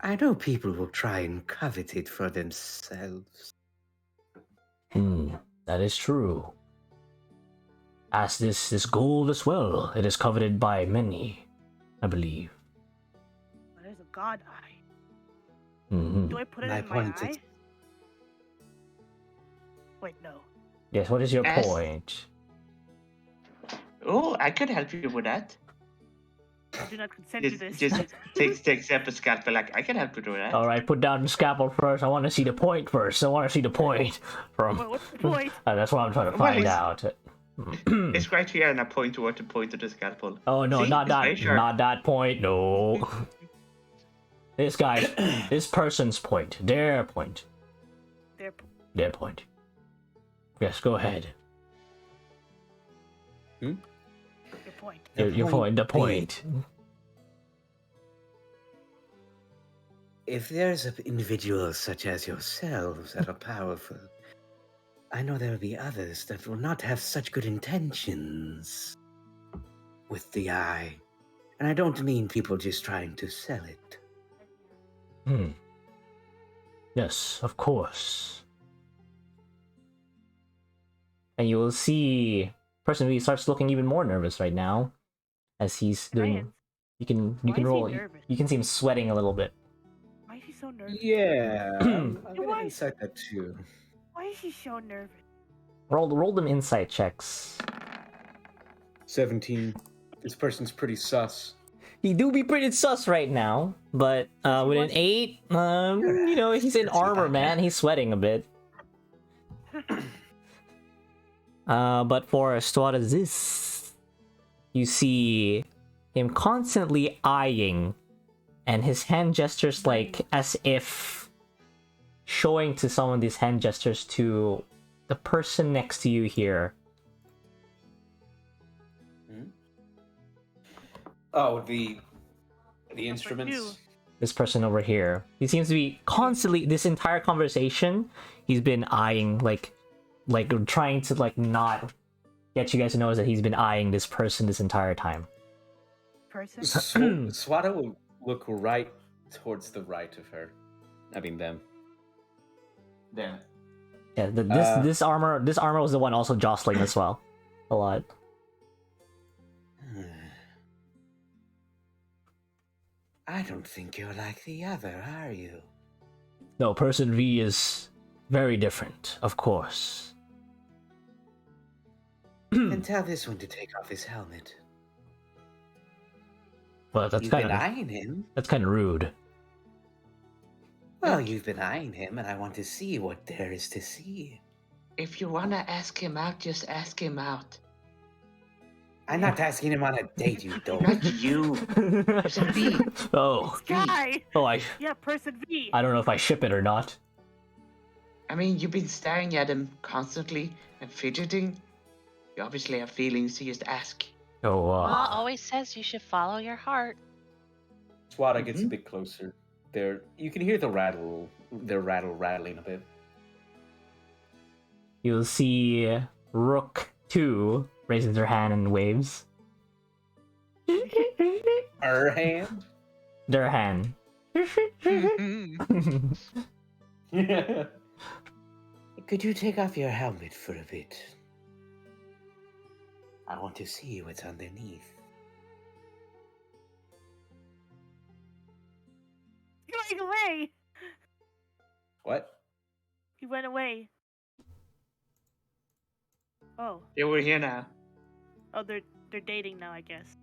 I know people will try and covet it for themselves. That is true. As this gold as well, it is coveted by many, I believe. There's a god eye. Mm-hmm. Do I put it My in my point eye? is- Wait, no. Yes, what is your As- point? Oh, I could help you with that. I do not consent to this. Just take up a scalpel. Like, I can help you with that. Alright, put down the scalpel first. I want to see the point first. I want to see the point from. What's the point? That's what I'm trying to Well, find it's- out. It's right here, and I point toward the point of the scalpel. Oh no, See? not It's very that, sharp. not that point. No. This person's point, their point, Their their point. Yes, go ahead. point. Your point, the point. If there's individuals such as yourselves that are powerful, I know there will be others that will not have such good intentions with the eye. And I don't mean people just trying to sell it. Yes, of course. And you will see Person V starts looking even more nervous right now as he's doing. Ryan, You can why is he roll. nervous? You can see him sweating a little bit. Why is he so nervous? Yeah, I'm Why? gonna insight that too. Why is he so nervous? Roll them insight checks. 17. This person's pretty sus. he do be pretty sus right now, but with an 8, you know, he's in armor, man. He's sweating a bit. But for Stadua Ziss, you see him constantly eyeing, and his hand gestures like as if showing to someone these hand gestures to the person next to you here. Oh, the instruments. This person over here. He seems to be constantly, this entire conversation, he's been eyeing, like trying to like not get you guys to notice that he's been eyeing this person this entire time. Swada will look right towards the right of her. I mean them. Them. Yeah, this armor was the one also jostling as well. A lot. I don't think you're like the other, are you? No, person V is very different, of course. Then tell this one to take off his helmet. But that's You've kind been of eyeing him. that's kind of rude. Well, you've been eyeing him, and I want to see what there is to see. If you wanna ask him out, just ask him out. I'm not asking him on a date, you dope. Not you. Person V. Oh, Guy. oh, Yeah, person V. I don't know if I ship it or not. I mean, you've been staring at him constantly and fidgeting. You obviously have feelings, so just ask. Oh, Ma always says you should follow your heart. Swada gets a bit closer. You can hear the rattle. Their rattle rattling a bit. you'll see Rook 2 raises her hand and waves. Her hand. Their hand. Could you take off your helmet for a bit? I want to see what's underneath. He's going away. What? He went away. Oh. Yeah, we're here now. Oh, they're dating now, I guess.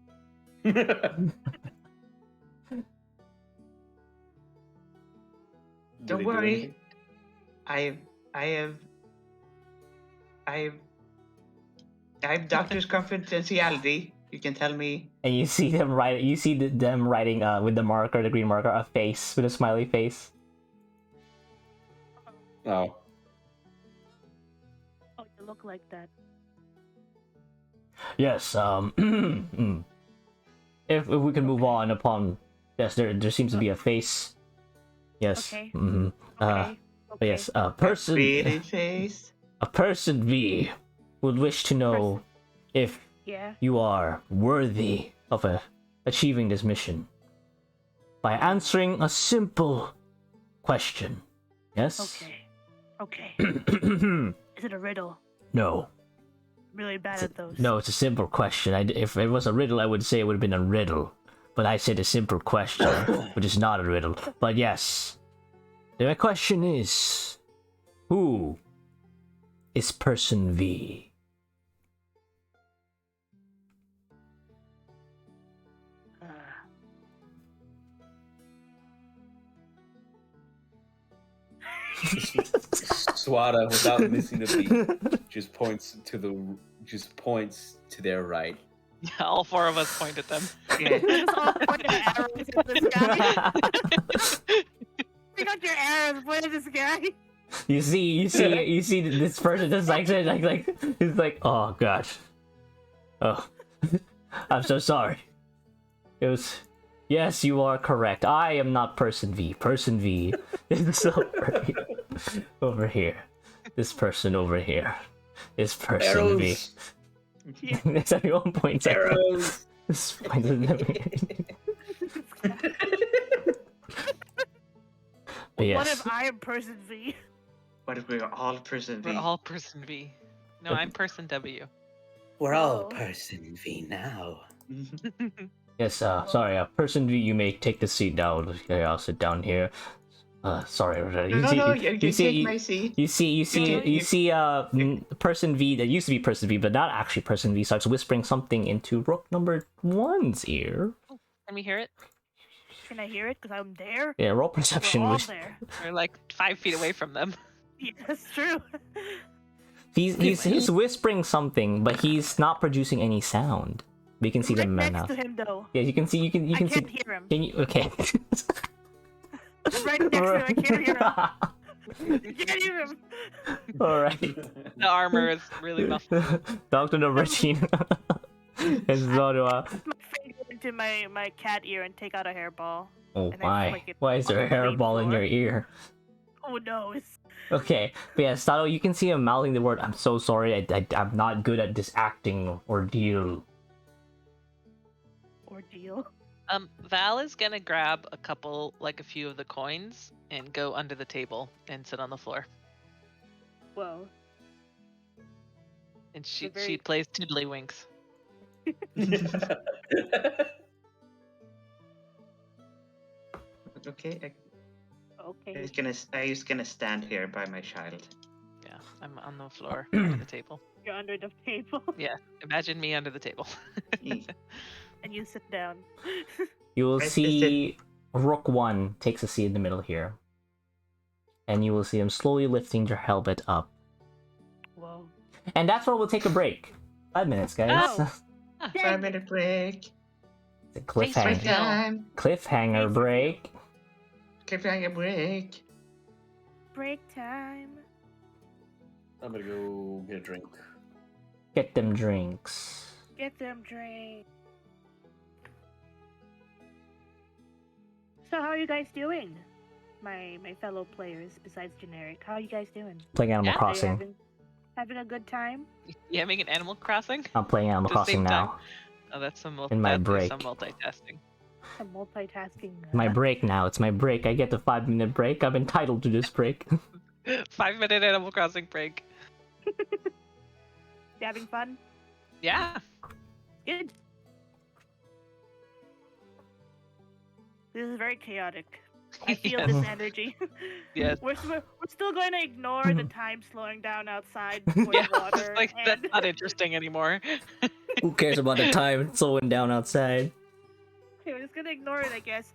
Don't worry. I have doctor's confidentiality. You can tell me. And you see them write. You see them writing with the marker, the green marker, a face with a smiley face. Oh. Oh, you look like that. Yes. If we can move on upon. Yes, there seems to be a face. Yes. Okay. Mm-hmm. Okay. Okay. Yes. A person. Pretty face. A person V would wish to know if Yeah. you are worthy of achieving this mission by answering a simple question. Yes? Okay. Okay. Is it a riddle? No. I'm really bad at those. No, it's a simple question. If it was a riddle, I would say it would have been a riddle. But I said a simple question, which is not a riddle. But yes. My question is, who is person V? Swada, without missing a beat, just points to their right. Yeah, all four of us point at them. Yeah. Just all pointing arrows at this guy. You got your arrows pointing at this guy. You see this person just like he's like, oh gosh, oh, I'm so sorry. It was, yes, you are correct. I am not person V. Person V is over here. This person over here is person Arrows. Yeah. V. It's everyone points at Arrows. this points at them. But yes. What if I am person V? What if we're all person V? We're all person V. No, I'm person W. We're all Oh. person V now. Yes, sorry, person V, you may take the seat down. Okay, I'll sit down here. Sorry, No, you take my seat. You see, person V that used to be person V, but not actually person V, starts whispering something into Rook number 1's ear. Can we hear it? Can I hear it? Because I'm there. Yeah, roll We're perception. all Which there. We're like 5 feet away from them. Yeah, that's true. he's whispering something, but he's not producing any sound. We can see right the man next now. to him, though. Yeah, you can see. You I can see. can't hear him. Can you? Okay. Right next to him, I can't hear him. I can't hear him. All right. The armor is really muffled. Doctor Nobrachina and Stadua. Put my finger into my cat ear and take out a hairball. Oh And I my! flick it Why is there a on the blade hairball in floor. your ear? Oh no, it's Okay, but yeah, Stadua, you can see him mouthing the word. I'm so sorry. I'm not good at this acting ordeal. ordeal. Val is gonna grab a few of the coins and go under the table and sit on the floor. Whoa. And she very- plays tiddlywinks. Okay, Okay. I'm just gonna stand here by my child. Yeah, I'm on the floor under the table. You're under the table Yeah, imagine me under the table. and you sit down. You will Is see Rook 1 takes a seat in the middle here. And you will see him slowly lifting your helmet up. Whoa. And that's where we'll take a break. 5 minutes, guys. Oh. 5-minute break. It's a Face cliffhanger. reveal. Time. Cliffhanger break. Cliffhanger break. Break time. I'm gonna go get a drink. Get them drinks. Get them drink. So how are you guys doing? My fellow players, besides generic, how are you guys doing? Playing Animal Yeah, Are you Crossing. having a good time? You having an Animal Crossing? I'm playing Animal At the Crossing same now. time. Oh, that's some In my that is break. some multitasking. Some multitasking. My break now. It's my break. I get the 5-minute break. I'm entitled to this break. 5-minute Animal Crossing break. You having fun? Yeah. Good. This is very chaotic. I feel Yes. this energy. Yes. We're still going to ignore the time slowing down outside for Yeah, the water. it's like that's and... not interesting anymore. Who cares about the time slowing down outside? Okay, we're just gonna ignore it, I guess.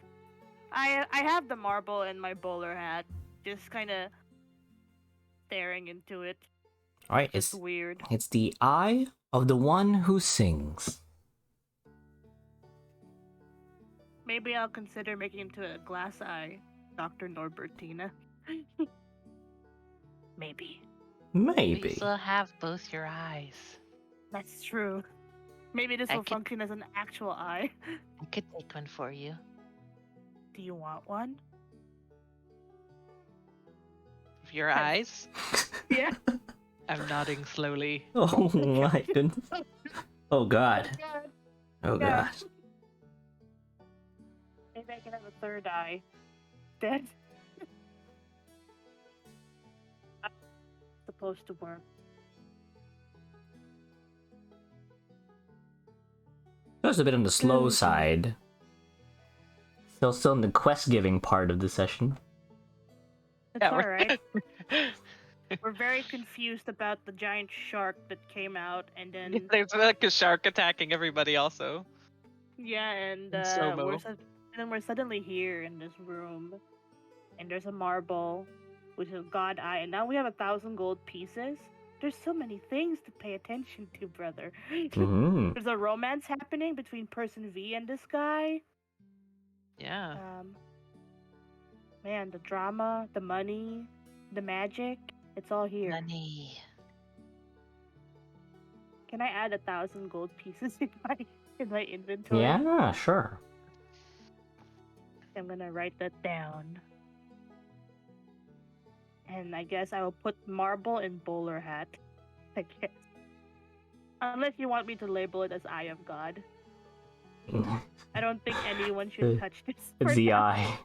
I have the marble in my bowler hat, just kind of staring into it. Alright, It's weird. it's the eye of the one who sings. Maybe I'll consider making it into a glass eye, Dr. Norbertina. Maybe. You Maybe. still have both your eyes. That's true. Maybe this I will could- function as an actual eye. I could take one for you. Do you want one? Your eyes. Yeah. I'm nodding slowly. Oh my goodness. Oh god. Oh Yeah. god. Maybe I can have a third eye. Dead. Supposed to work. That was a bit on the slow side. Still in the quest giving part of the session. It's Yeah, we're- alright. We're very confused about the giant shark that came out, and then There's like a shark attacking everybody also. yeah, and In slow-mo. and then we're suddenly here in this room, and there's a marble, which is a god eye, and now we have 1,000 gold pieces. There's so many things to pay attention to, brother. Mm-hmm. There's a romance happening between person V and this guy. Yeah. Man, the drama, the money, the magic, it's all here. Money. Can I add 1,000 gold pieces in my inventory? Yeah, sure. I'm gonna write that down. And I guess I will put marble in bowler hat. I guess. Unless you want me to label it as Eye of God. I don't think anyone should touch this. It's for the now. eye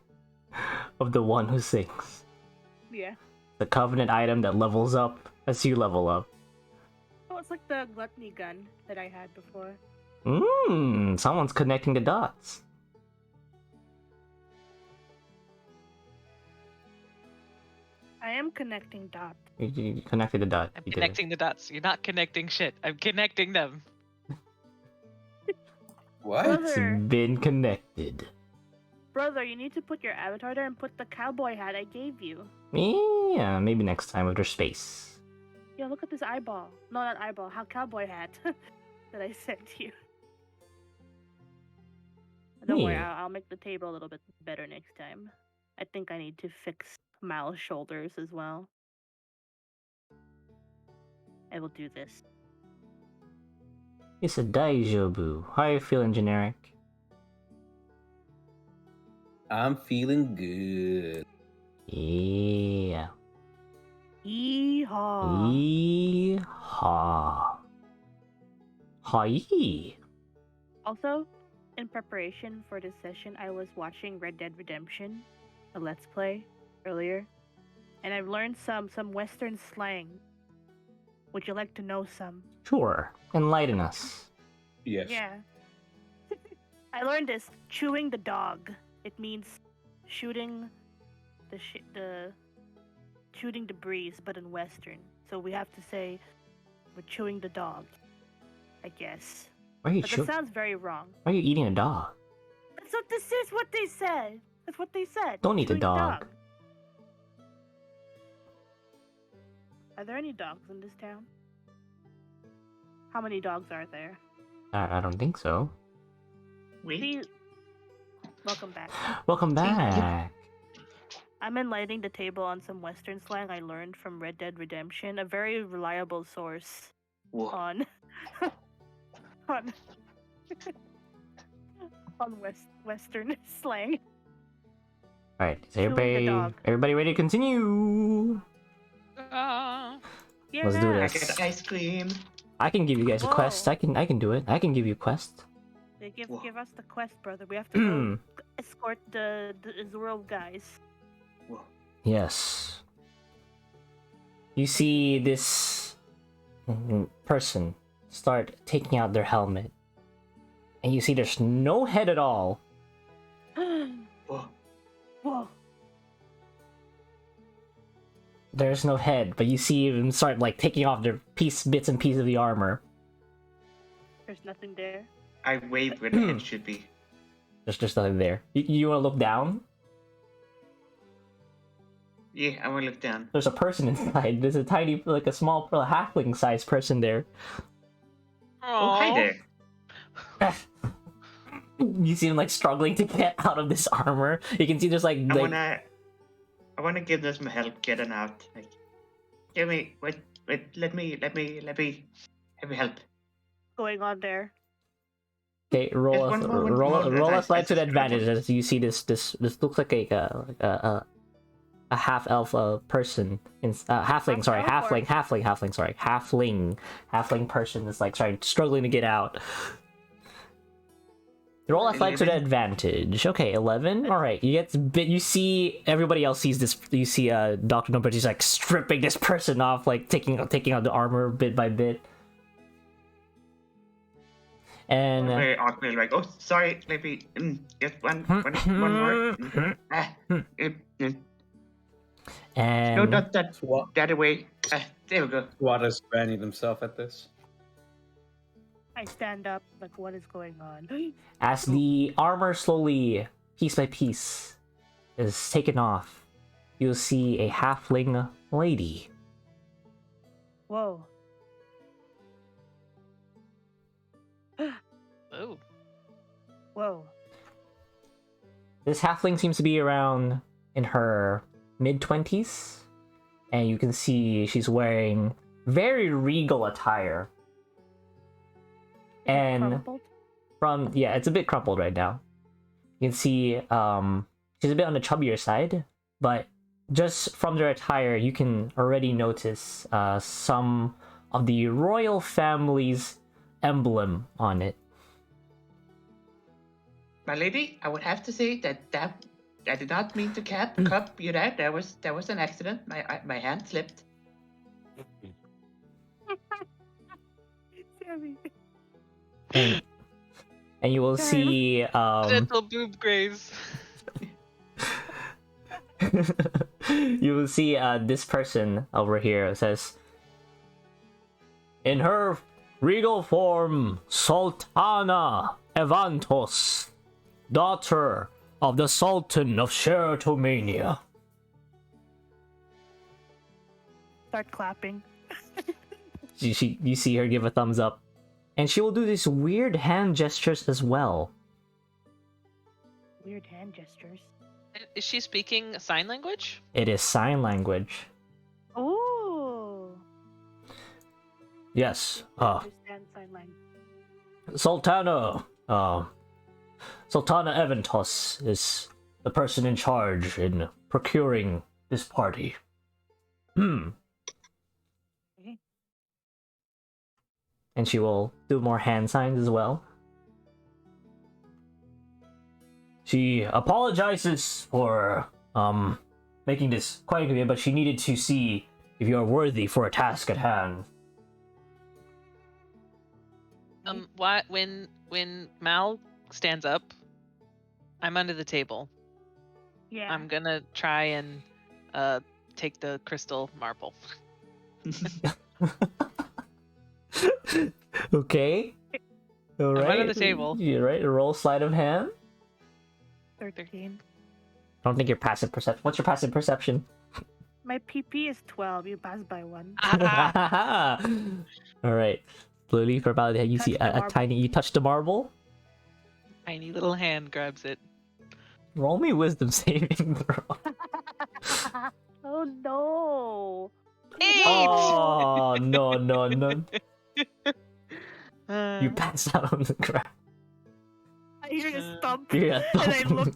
of the one who sings. Yeah. The covenant item that levels up as you level up. Oh, it's like the gluttony gun that I had before. Someone's connecting the dots. I am connecting dots. You connected the dot. I'm You did it. connecting the dots. You're not connecting shit. I'm connecting them. What? It's Brother. been connected. Brother, you need to put your avatar there and put the cowboy hat I gave you. Yeah, maybe next time with their space. Yeah, look at this eyeball. No, not eyeball. How cowboy hat that I sent you. Don't worry, Yeah. I'll make the table a little bit better next time. I think I need to fix Mal's shoulders as well. I will do this. It's a Daijobu. How are you feeling, generic? I'm feeling good. Yeah. Yeehaw! Yeehaw. Hi. Also, in preparation for this session, I was watching Red Dead Redemption, a Let's Play, earlier, and I've learned some Western slang. Would you like to know some? Sure. Enlighten us. Yes. Yeah. I learned this. Chewing the dog. It means shooting the shooting the breeze, but in Western. So we have to say we're chewing the dog. I guess. Why are you But that sounds very wrong. Why are you eating a dog? That's what this is. What they said. That's what they said. Don't eat the Chewing dog. Are there any dogs in this town? How many dogs are there? I don't think so. Wait. See, welcome back. Welcome back. I'm enlightening the table on some Western slang I learned from Red Dead Redemption, a very reliable source Whoa. on on Western slang. Alright, is Chewing the dog. everybody ready to continue? Uh, Yeah. Let's do I this. get ice cream. I can give you guys a quest. Whoa. I can do it. I can give you a quest. They give Whoa. us the quest, brother. We have to go escort the Azuro guys. Whoa. Yes. You see this person start taking out their helmet. And you see there's no head at all. Whoa. Whoa. There's no head, but you see them start like taking off their bits and pieces of the armor. There's nothing there. I wave where the head should be. There's nothing there. You want to look down? Yeah, I want to look down. There's a person inside. There's a tiny, like a small halfling-sized person there. Oh, hi there. You see him like struggling to get out of this armor. You can see there's like I wanna give them some help getting out. Like, give me wait, let me help. Going on there. okay, roll Just a one moment, roll a I slide to the just- advantage as you see this looks like a half elf person in halfling person is like struggling to get out. Roll a slide to the 11. advantage. Okay, 11. All right, you get bit. You see everybody else sees this. You see Dr. Number. He's like stripping this person off, like taking out the armor bit by bit. And Very awkward, like, oh, sorry, maybe just one more. and No, not that. Swat, That away. There we go. Swat is branding himself at this. I stand up, like, what is going on? as the armor slowly, piece by piece, is taken off, you'll see a halfling lady. Whoa. oh. Whoa. This halfling seems to be around in her mid-20s, and you can see she's wearing very regal attire. And Crumpled? it's a bit crumpled right now. You can see she's a bit on the chubbier side, but just from their attire, you can already notice some of the royal family's emblem on it. My lady, I would have to say that I did not mean to cup you that. That was an accident. My hand slipped. Sammy. And you will see Gentle boob graze. you will see this person over here says, in her regal form, Sultana Evantos, daughter of the Sultan of Sheratomania. Start clapping. You see her give a thumbs up. And she will do these weird hand gestures as well. Weird hand gestures. Is she speaking sign language? It is sign language. Oh. Yes. Understand sign language. Sultana Eventos is the person in charge in procuring this party. And she will do more hand signs as well. She apologizes for making this quite inconvenient, but she needed to see if you are worthy for a task at hand. When Mal stands up, I'm under the table. Yeah. I'm gonna try and take the crystal marble. Okay. All right. I'm under the table. You're right. Roll sleight of hand. 13. I don't think your passive perception. What's your passive perception? My PP is 12. You pass by 1. All right. Blue leaf or valley. You see Touch the a marble. tiny. You touch the marble. Tiny little hand grabs it. Roll me wisdom saving throw. Oh no. 8! Oh no. You Uh, pass out on the ground. I hear a stump. Yeah. And I look.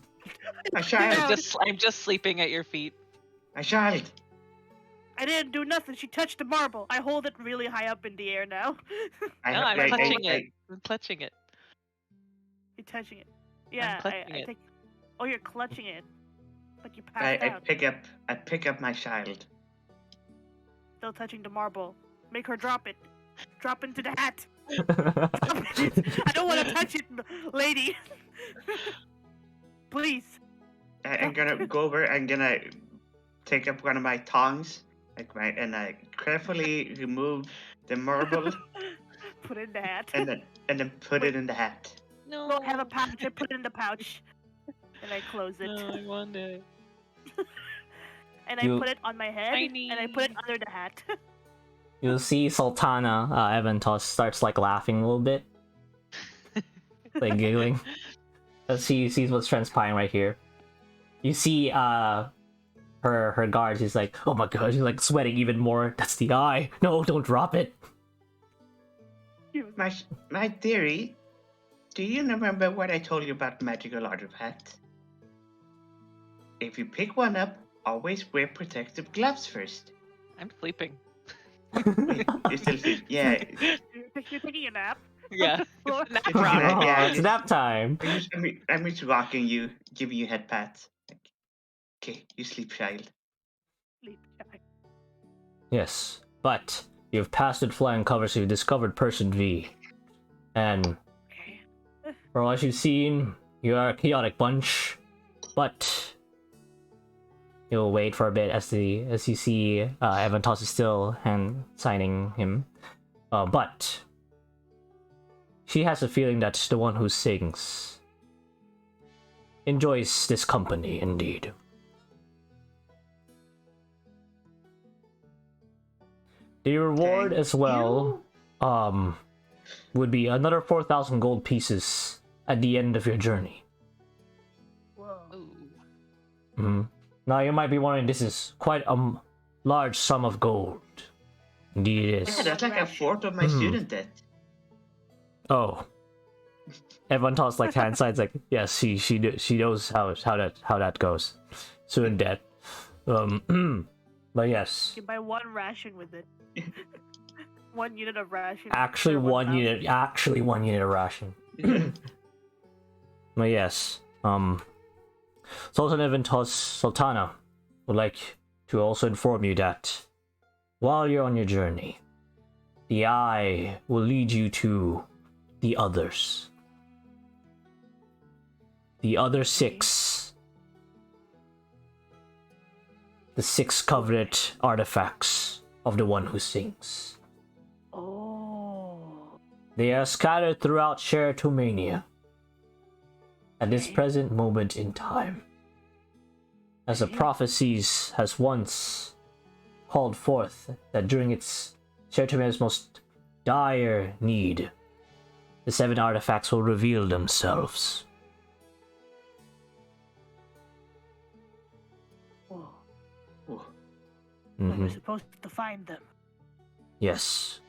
My child, I'm just sleeping at your feet. my child. I didn't do nothing. She touched the marble. I hold it really high up in the air now. I, No, I'm I- touching I- it. I'm clutching it. You're touching it. Yeah, clutching I it. take. Oh, you're clutching it. But you I, passed I out. pick up my child. Still touching the marble. Make her drop it. Drop into the hat. I don't want to touch it, lady. Please. I'm gonna go over. I'm gonna take up one of my tongs, and I carefully remove the marble, Put it in the hat. and then put it in the hat. No. Don't have a pouch. I put it in the pouch. And I close it. No, I want it. And I You- put it on my head. And I put it under the hat. You'll see Sultana Eventos starts like laughing a little bit, like giggling. As she sees what's transpiring right here. You see her guard. She's like, oh my god, she's like sweating even more. That's the eye. No, don't drop it. My theory. Do you remember what I told you about magical artifact? If you pick one up, always wear protective gloves first. I'm sleeping. You still think, yeah. You're taking a nap? Yeah. Floor? It's a nap It's rock. gonna- yeah, It's nap time. I'm just rocking you, giving you head pats. Like, okay, you sleep, child. Sleep, child. Yes, but you've passed with flying cover, so you've discovered Person V. And Okay. from what you've seen, you are a chaotic bunch, but you'll wait for a bit as you see Eventos is still hand signing him. But she has a feeling that the one who sings enjoys this company indeed. The reward Thank as well would be another 4,000 gold pieces at the end of your journey. Whoa. Ooh. Now you might be wondering, this is quite a large sum of gold. Indeed it Yeah, is. that's like a fourth of my student debt. Oh. Everyone talks like hand signs like, yes, she knows how that goes. Soon dead. But yes. You buy one ration with it. 1 unit of ration. Actually for one 1,000. unit of ration. But yes. Sultana would like to also inform you that while you're on your journey, the eye will lead you to the others. The other 6. The 6 covenant artifacts of the one who sings. Oh. They are scattered throughout Sheratomania. at this present moment in time. As the prophecies has once called forth that during its Sheratomania's most dire need, the 7 artifacts will reveal themselves. Whoa. Oh, So we're supposed to find them. Yes.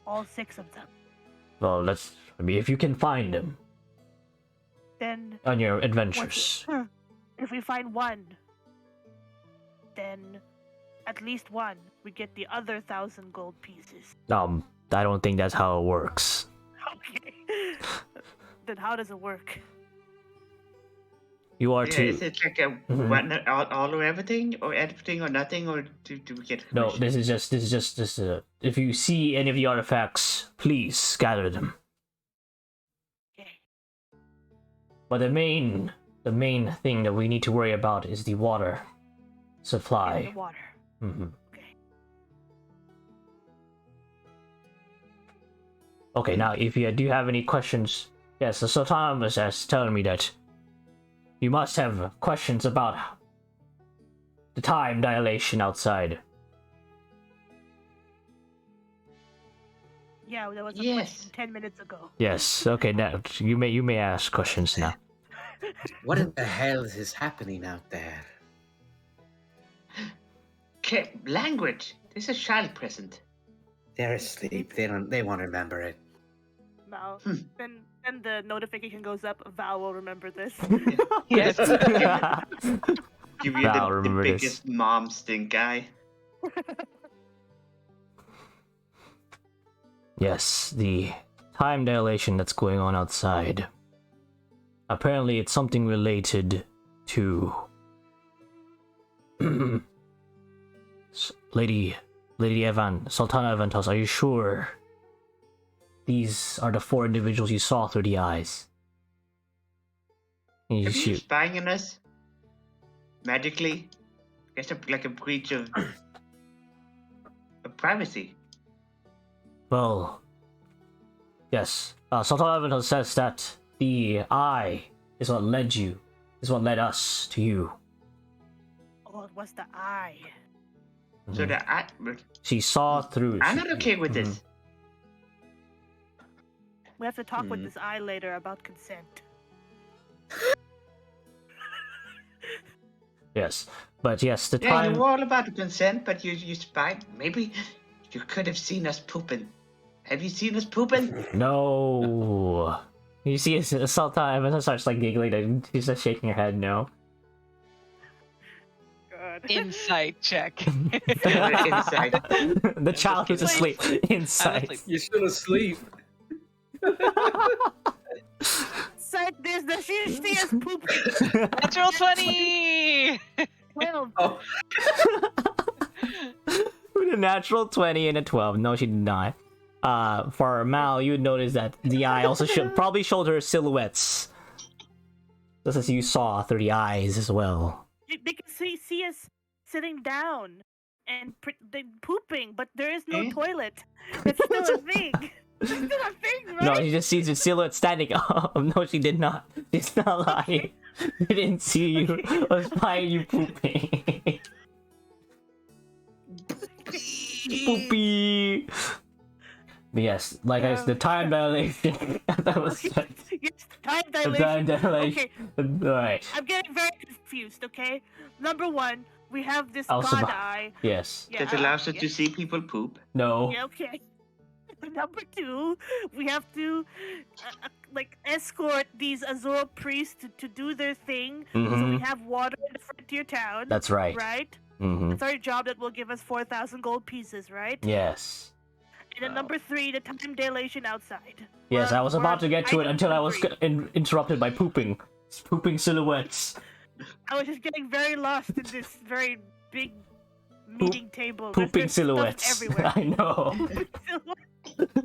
All 6 of them. Well, if you can find them Then on your adventures. if we find one, then at least one, we get the other 1,000 gold pieces. I don't think that's how it works. Okay. Then how does it work? You are yeah, to... is it like a one all or everything or nothing, or do we get No, commission? this is just if you see any of the artifacts, please gather them. Okay. But the main thing that we need to worry about is the water supply. The water. Okay. Okay, now if you do have any questions, yes, the Sultan was telling me that you must have questions about the time dilation outside. Yeah, there was a Yes. question 10 minutes ago. Yes. Okay, now you may ask questions now. What in the hell is happening out there? Language. This is child present. They're asleep. They won't remember it. No. Then the notification goes up. Val will remember this. Yes. Give you Val, the remember this. biggest mom stink eye. Yes, the time dilation that's going on outside. Apparently, it's something related to Lady Evan, Sultana Evantos. Are you sure these are the 4 individuals you saw through the eyes? And Are you spying on us? Magically? It's like a breach of privacy. Well, yes. Sultana Evantos says that the eye is what led us to you. Oh, it was the eye. So She saw through. I'm not okay with this. We have to talk with this eye later about consent. Yes, but yes, the Yeah, time. you were all about consent, but you spied. Maybe you could have seen us pooping. Have you seen us pooping? No. You see, Sultana Evantos starts like giggling, and she's just shaking her head. No. God. Insight check. Inside. The child who's asleep. Inside. asleep. You're still asleep. Sight this, does she see us pooping? Natural 20! 12. Oh, With a natural 20 and a 12. No, she did not. For Mal, you would notice that the eye also probably showed her silhouettes. Just as you saw through the eyes as well. They can see us sitting down and pooping, but there is no toilet. It's still a thing. It's still a thing, right? No, she just sees your silhouette standing up. No, she did not. She's not lying. She didn't see you. I was spying you pooping. Poopy. But yes, like I said, the time dilation. That was Yes, time the dilation. time dilation. Okay, Alright. I'm getting very confused, okay? Number 1, we have this Also, god eye. yes. Yeah, That allows us yeah. to see people poop. No. Yeah, okay. Number 2, we have to escort these Azor priests to do their thing. So we have water in the frontier town. That's right. Right? Mm-hmm. That's our job that will give us 4,000 gold pieces, right? Yes. And then number 3, the time dilation outside. Yes, I was We're about to get to it item until I was 3. interrupted by pooping. Pooping silhouettes. I was just getting very lost in this very big meeting table. Pooping There's stuff silhouettes. everywhere. I know. Pooping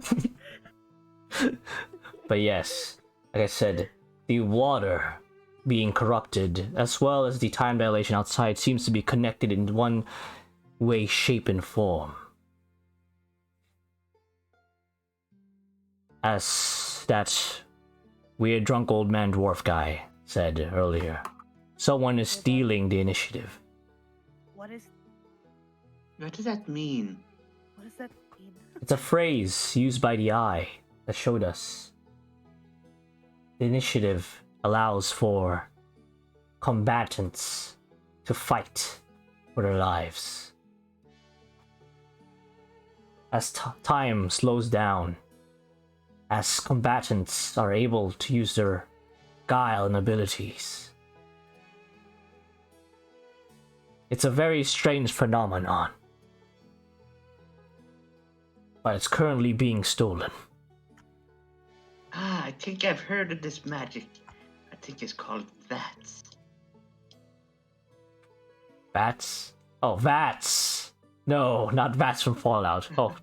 silhouettes. But yes, like I said, the water being corrupted, as well as the time dilation outside, seems to be connected in one way, shape, and form. As that weird drunk old man dwarf guy said earlier. Someone is stealing the initiative. What does that mean? what does that mean? It's a phrase used by the eye that showed us. The initiative allows for combatants to fight for their lives. As time slows down, as combatants are able to use their guile and abilities, it's a very strange phenomenon, but it's currently being stolen. Ah, I think I've heard of this magic. I think it's called VATS. Vats? Oh, Vats! No, not Vats from Fallout. Oh.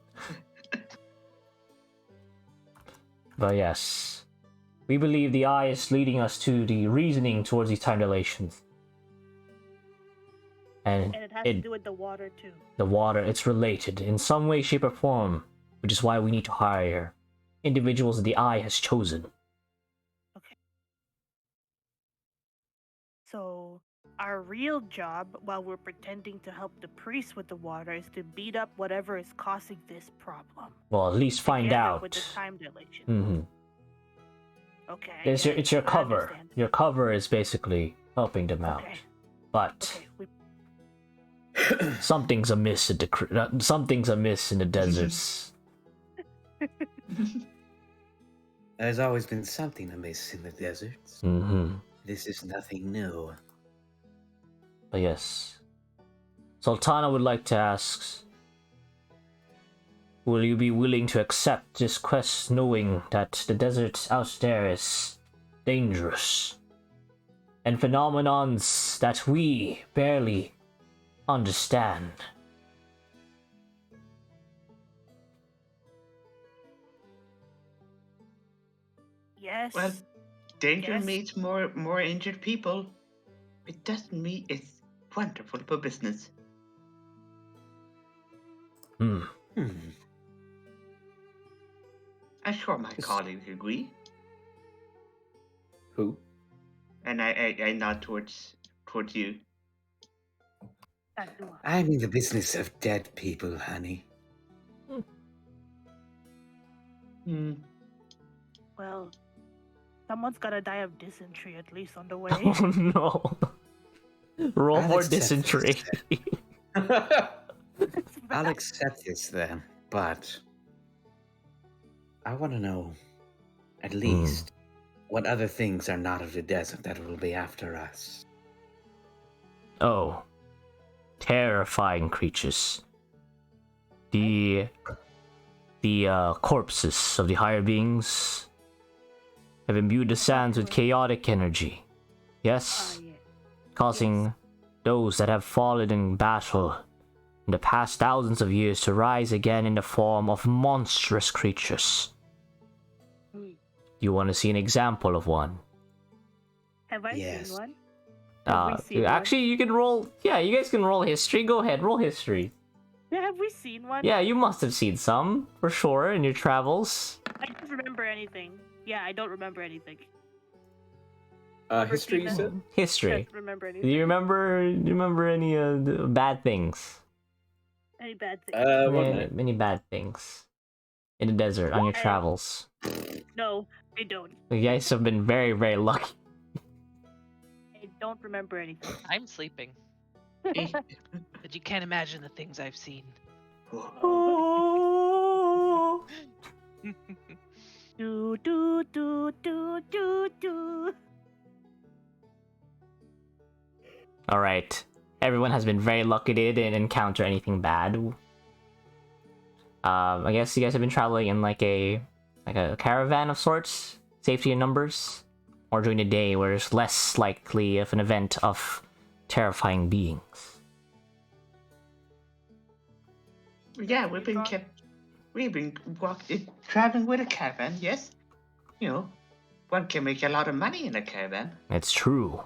But yes. We believe the eye is leading us to the reasoning towards these time dilations. And And it has to do with the water too. the water, it's related in some way, shape, or form, which is why we need to hire individuals that the eye has chosen. So our real job, while we're pretending to help the priest with the water, is to beat up whatever is causing this problem. Well, at least find Together out. with the time dilation. Mm-hmm. Okay. It's your I cover. understand. Your cover is basically helping them out. Okay. But Okay. something's amiss at something's amiss in the deserts. There's always been something amiss in the deserts. Mm-hmm. This is nothing new. But yes. Sultana would like to ask, will you be willing to accept this quest knowing that the desert out there is dangerous? And phenomenons that we barely understand. Yes. Well, danger Yes. means more injured people. It doesn't mean it's wonderful for business. Hmm. I'm sure my colleagues agree. Who? And I nod towards you. Stadua. I'm in the business of dead people, honey. Hmm. Well, someone's gotta die of dysentery at least on the way. Oh no. Roll I'll for accept this. dysentery. I'll accept this then, but I want to know at least what other things are not of the desert that will be after us. Oh. Terrifying creatures. The corpses of the higher beings have imbued the sands with chaotic energy. Yes, Yeah. causing those that have fallen in battle in the past thousands of years to rise again in the form of monstrous creatures. You want to see an example of one? Have I Yes. seen one? Have we seen one? Actually, you can roll. Yeah, you guys can roll history. Go ahead, roll history. Yeah, have we seen one? Yeah, you must have seen some for sure in your travels. I don't remember anything. Yeah, I don't remember anything. History, you said? I History. don't remember Do anything. you remember any the bad things? Any bad things? One minute. Many bad things in the desert on your travels. No, I don't. You guys have been very, very lucky. I don't remember anything. I'm sleeping, Eh. but you can't imagine the things I've seen. Oh. Do do do do do do. All right. Everyone has been very lucky they didn't encounter anything bad. I guess you guys have been traveling in like a caravan of sorts, safety in numbers, or during the day where there's less likely of an event of terrifying beings. Yeah, we've been traveling with a caravan. Yes, one can make a lot of money in a caravan. It's true.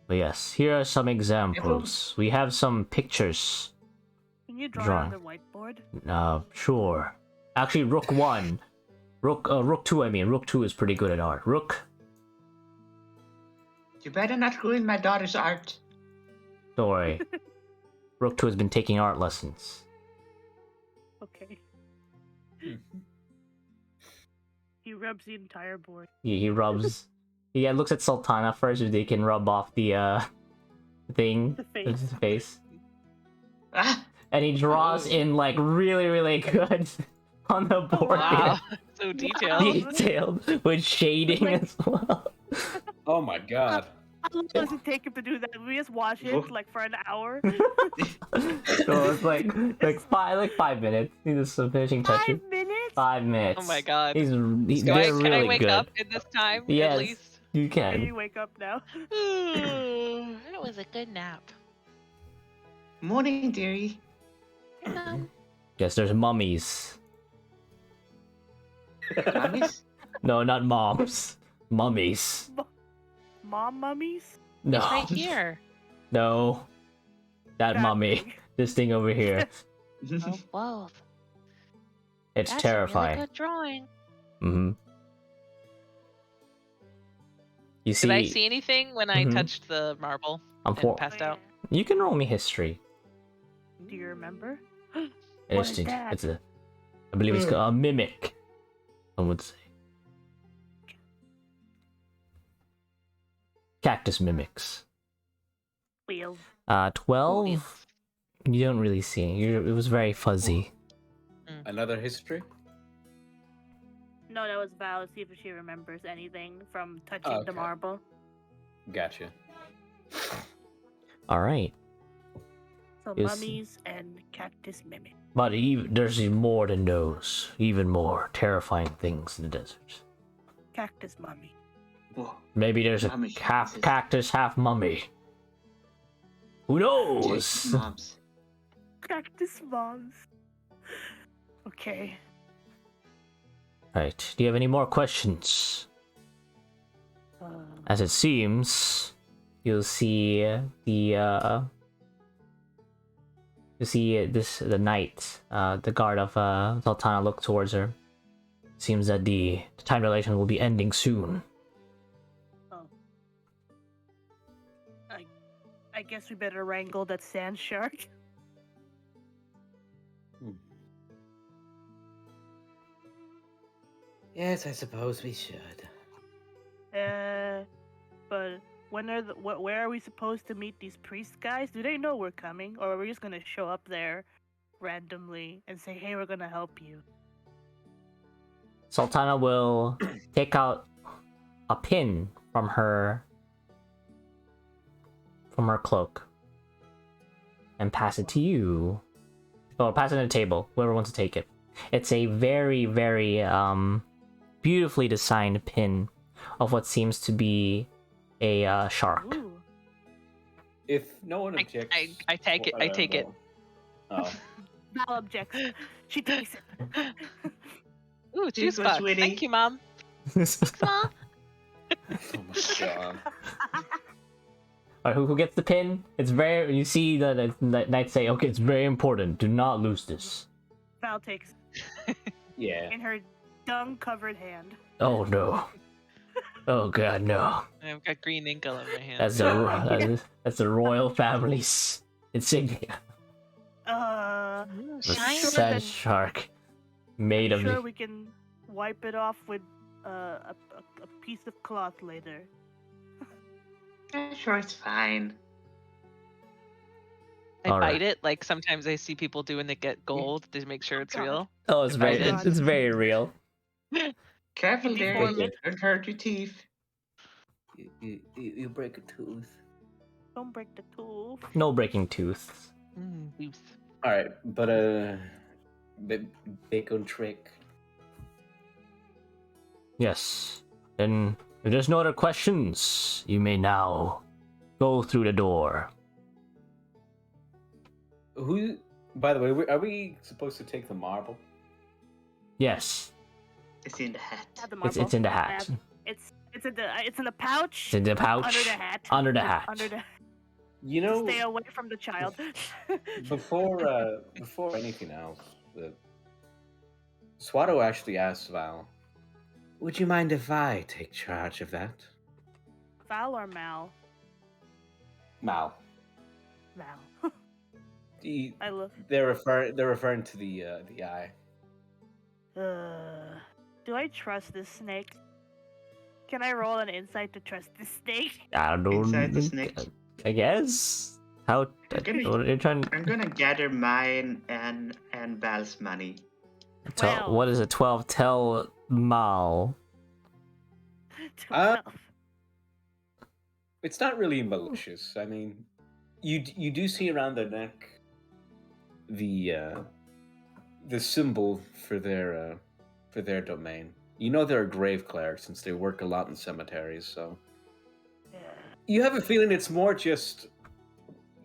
But yes, here are some examples. We have some pictures. Can you draw Drawing. on the whiteboard? Sure. Actually, Rook 1. Rook 2, I mean. Rook 2 is pretty good at art. Rook, You better not ruin my daughter's art. don't worry. Rook 2 has been taking art lessons. Okay. He rubs the entire board. He rubs... He looks at Sultana first if they can rub off the thing. The face. His face. Ah, And he draws in like really, really good on the board. Wow, so detailed. Detailed with shading as well. Oh my god. How long does it take him to do that? We just watch it like for an hour. So it's like 5 minutes. He's just some finishing touches. 5 minutes? 5 minutes. Oh my god. He's Can they're I really wake good. up in this time Yes. at least? You Can can. you wake up now? That was a good nap. morning, dearie. Yes, there's mummies. Mummies? No, not moms. Mummies. Mom mummies? No. It's right here. No. That mummy. thing. This thing over here. Oh, both. It's That's terrifying. a really good drawing. Mm-hmm. You see, Did I see anything when I Mhm. touched the marble I'm and for- passed out? you can roll me history. Do you remember? Instinct. that? It's I believe it's called a mimic. I would say. Cactus mimics. Well, 12. You don't really see. It was very fuzzy. Another history? no, that was Val. See if she remembers anything from touching the Okay. marble. Gotcha. All right, So Yes. mummies and cactus mimic. but there's even more than those. Even more terrifying things in the desert. Cactus mummy. Whoa. Maybe there's a Mummy half cactus. cactus, half mummy. Who knows? Moms. Cactus moms. Okay. Right. Do you have any more questions? As it seems, you'll see the knight, the guard of Sultana look towards her. Seems that the time dilation will be ending soon. I guess we better wrangle that sand shark. Yes, I suppose we should. But where are we supposed to meet these priest guys? Do they know we're coming, or are we just gonna show up there randomly and say, "Hey, we're gonna help you"? Sultana will take out a pin from her cloak and pass it to you. Or pass it on the table, whoever wants to take it. It's a very, very beautifully designed pin of what seems to be a shark. Ooh. If no one objects, I take it. I take it. Oh, Val objects. She takes it. Ooh, Thank juice you, box. sweetie. Thank you, Mom. Mom, oh my god. Alright, who gets the pin? It's very. You see the knight say, "Okay, it's very important. Do not lose this." Val takes Yeah. in her dung-covered hand. Oh no! Oh god, no! I've got green ink all over my hand. That's the royal family's insignia. The Shiny. sand shark, made of Sure, the. we can wipe it off with a piece of cloth later. Sure, it's fine. I Alright. bite it like sometimes I see people do when they get gold to make sure it's God. real. Oh, it's very, God. it's very real. Careful there, Deformed. don't hurt your teeth. You break a tooth. Don't break the tool. No breaking tooth. Oops. All right, but bacon trick. Yes. Then, if there's no other questions, you may now go through the door. Who? By the way, are we supposed to take the marble? Yes, It's in the hat. Have the it's marble. in the I hat. have- It's in the pouch. It's in the pouch. Under the hat. Under the It's hat. Under the. You know, Stay away from the child. before anything else, Swado actually asked Val, Would you mind if I take charge of that? Val or Mal? Mal. Mal. The- I love. They're referring to the eye. Do I trust this snake? Can I roll an insight to trust this snake? I don't Inside the snake. I guess. How? What are you trying? I'm gonna gather mine and Val's money. Well. What is it? 12. Tell Mal. 12. It's not really malicious. I mean, you do see around their neck the symbol for their domain. You know they're a grave cleric since they work a lot in cemeteries, so Yeah. you have a feeling it's more just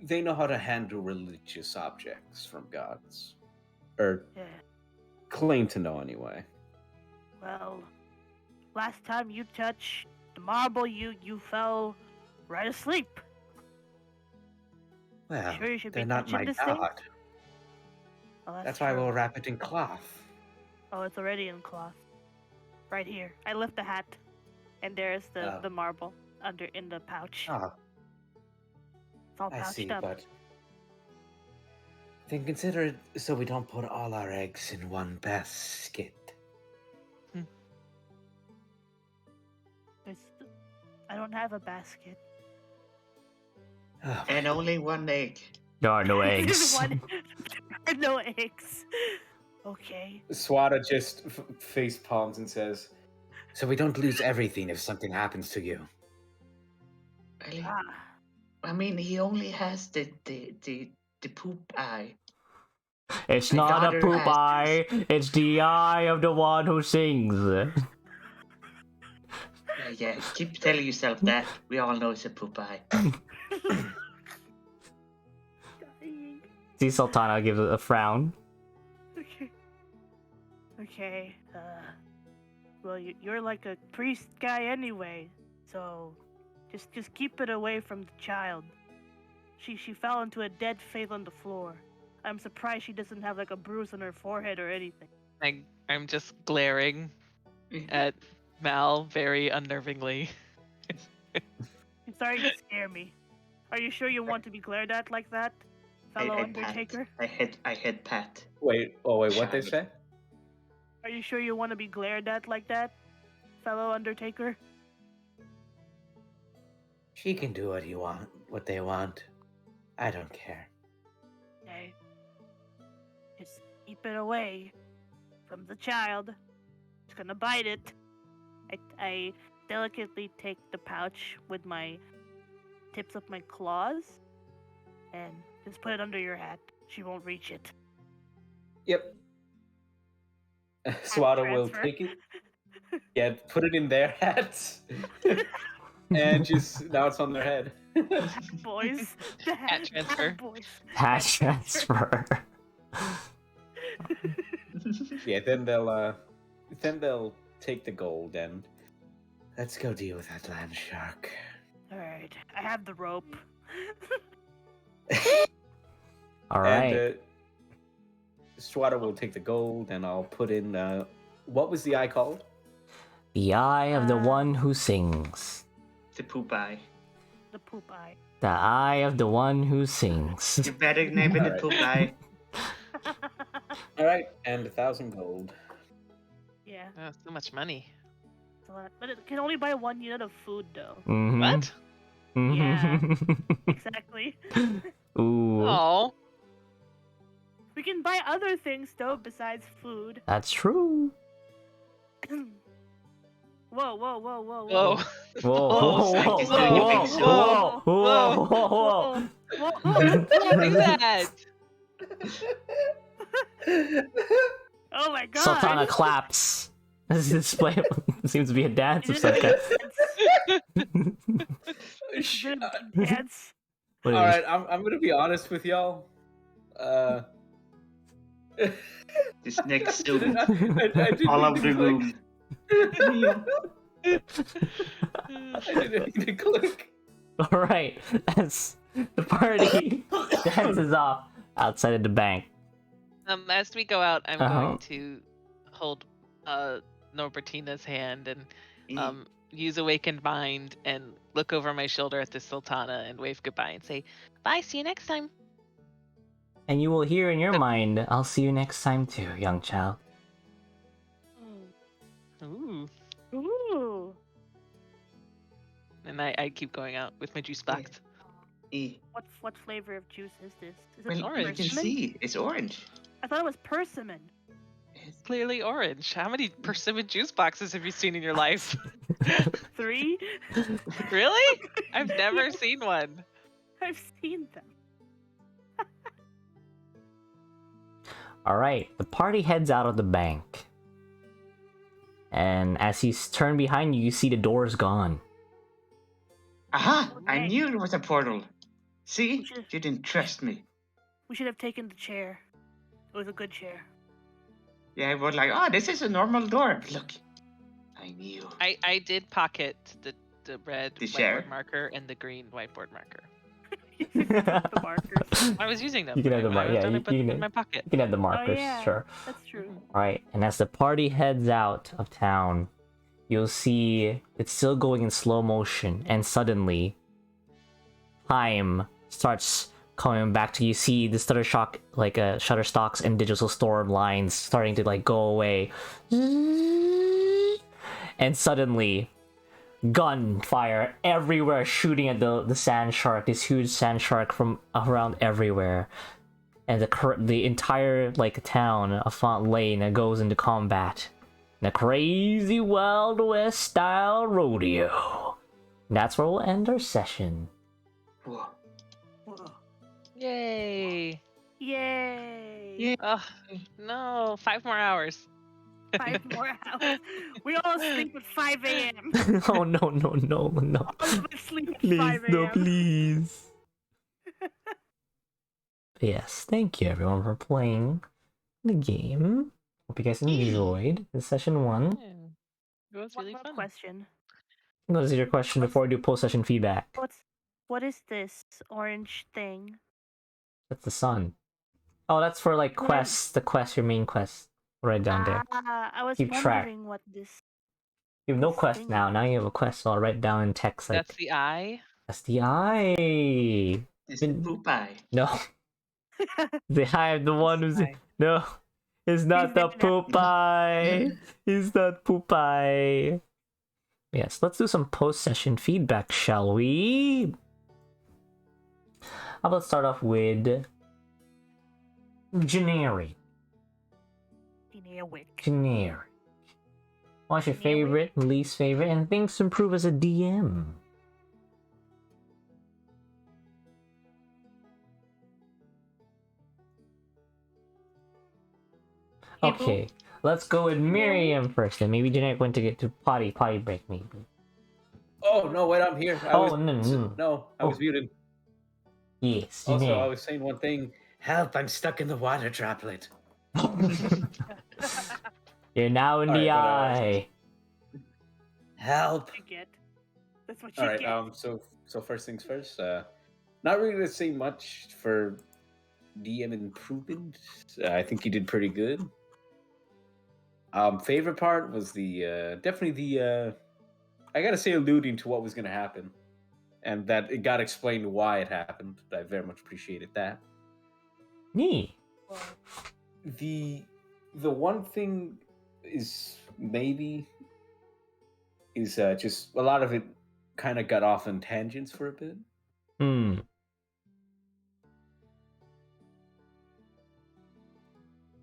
they know how to handle religious objects from gods, or Yeah. claim to know anyway. Well, last time you touched the marble, you fell right asleep. Well, Sure you should be they're not touching my this thing? god. Oh, That's why true. we'll wrap it in cloth. Oh, it's already in cloth. Right here. I lift the hat, and there's Oh. the marble in the pouch. Oh, It's all I pouched see, up. but then consider it so we don't put all our eggs in one basket. I don't have a basket. Oh, And only one egg. There are no There's eggs. one- there are no eggs. Okay. Swada just face palms and says, so we don't lose everything if something happens to you. Really? Ah. I mean, he only has the poop eye. It's My not a daughter poop has- eye. It's the eye of the one who sings. Yeah, keep telling yourself that. We all know it's a poop eye. See, Sultana gives a frown. Okay. Okay. Well, you're like a priest guy anyway, so just keep it away from the child. She fell into a dead faith on the floor. I'm surprised she doesn't have like a bruise on her forehead or anything. I'm just glaring at Mal very unnervingly. I'm sorry to scare me. Are you sure you want to be glared at like that, fellow I Undertaker? I hit Pat. wait, what they say? Are you sure you want to be glared at like that, fellow Undertaker? She can do what they want. I don't care. Okay. Just keep it away from the child. It's gonna bite it. I delicately take the pouch with my tips of my claws and just put it under your hat. She won't reach it. Yep. Swada will transfer. take it. Yeah, put it in their hats. And just now it's on their head. Boys. The Hat transfer. Boys. Hat transfer. Yeah, then they'll take the gold and Let's go deal with that land shark. Alright. I have the rope. All right. and Swada will take the gold and I'll put in what was the eye called? The eye of the one who sings. The poop eye. The poop eye. The eye of the one who sings. You better name it the Alright. poop eye. Alright, and 1,000 gold. Yeah. Oh, so much money. It's a lot. But it can only buy 1 unit of food though. Mhm. What? Mhm. Exactly. Ooh, Oh, We can buy other things though besides food. that's true. Whoa, whoa, whoa, whoa, whoa. Whoa, Oh, whoa, Psych is whoa, doing a whoa, big show. whoa, whoa, whoa, whoa. Whoa, Don't do that. Oh my god! Sultana claps. This display seems to be a dance of Is some it kind. a dance? What is Alright, I'm gonna be honest with y'all. This next room. I didn't All mean of to the click. room. I didn't mean to click. All right, as the party dances off outside of the bank. As we go out, I'm Uh-huh. going to hold Norbertina's hand and Eh, use Awakened Mind and look over my shoulder at the Sultana and wave goodbye and say, bye, see you next time. And you will hear in your But- mind, I'll see you next time too, young child. Ooh. Ooh. And I keep going out with my juice box. eh. What flavor of juice is this? Is it Well, you can persimmon? see it's orange. I thought it was persimmon. It's- Clearly orange. How many persimmon juice boxes have you seen in your life? 3? Really? I've never seen one. I've seen them. Alright, the party heads out of the bank. And as you turn behind you, you see the door's gone. Aha! I Okay. knew it was a portal. See? Should- You didn't trust me. We should have taken the chair. It was a good chair. Yeah, I was like, oh, this is a normal door. But look, I knew. I did pocket the red The whiteboard share? marker and the green whiteboard marker. The markers. I was using them. You can have the When I mar- was yeah, done, I you put them can- in my pocket. You can have the markers, yeah. sure. That's true. Alright, and as the party heads out of town, you'll see it's still going in slow motion, and suddenly, time starts coming back to you. See the Shutterstock, like Shutterstocks and Digital Storm lines starting to like go away, and suddenly, gunfire everywhere, shooting at the sand shark. This huge sand shark from around everywhere. And the entire like town of Font Lane goes into combat in a crazy Wild West style rodeo. That's where we'll end our session. Whoa. Whoa. Yay! Yay! Yeah. Oh no, 5 more hours. 5 more hours. We all sleep at 5 a.m. Oh no. All of us sleep at 5 a.m. Please. Yes, thank you everyone for playing the game. Hope you guys enjoyed this session 1. Yeah, it was really One fun. question. What is your question before we do post-session feedback? What is this orange thing? That's the sun. Oh, that's for like quests. The quest, your main quest. Right down there. I was Keep track. wondering what this. You have no this quest thing now. is. Now you have a quest, so I'll write down in text like That's the eye. that's the eye. It's the poop eye. No, the eye, the one who's eye. no, it's not the He's poop eye. It's not poop eye. Yes, let's do some post-session feedback, shall we? How about start off with generic. Generic. What's your favorite, least favorite, and things to improve as a DM? Okay, let's go with Miriam first, and maybe Generic went to get to potty break, maybe. Oh no! Wait, I'm here. No. I was muted. Yes, Also, I Generic. was saying one thing. Help, I'm stuck in the water droplet. You're now in the Alright, eye. Help. You get. That's what you All right. get. So first things first. Not really to say much for DM improvement. I think you did pretty good. Favorite part was the definitely the I gotta say alluding to what was gonna happen, and that it got explained why it happened. I very much appreciated that. Me. The one thing is just a lot of it kind of got off on tangents for a bit.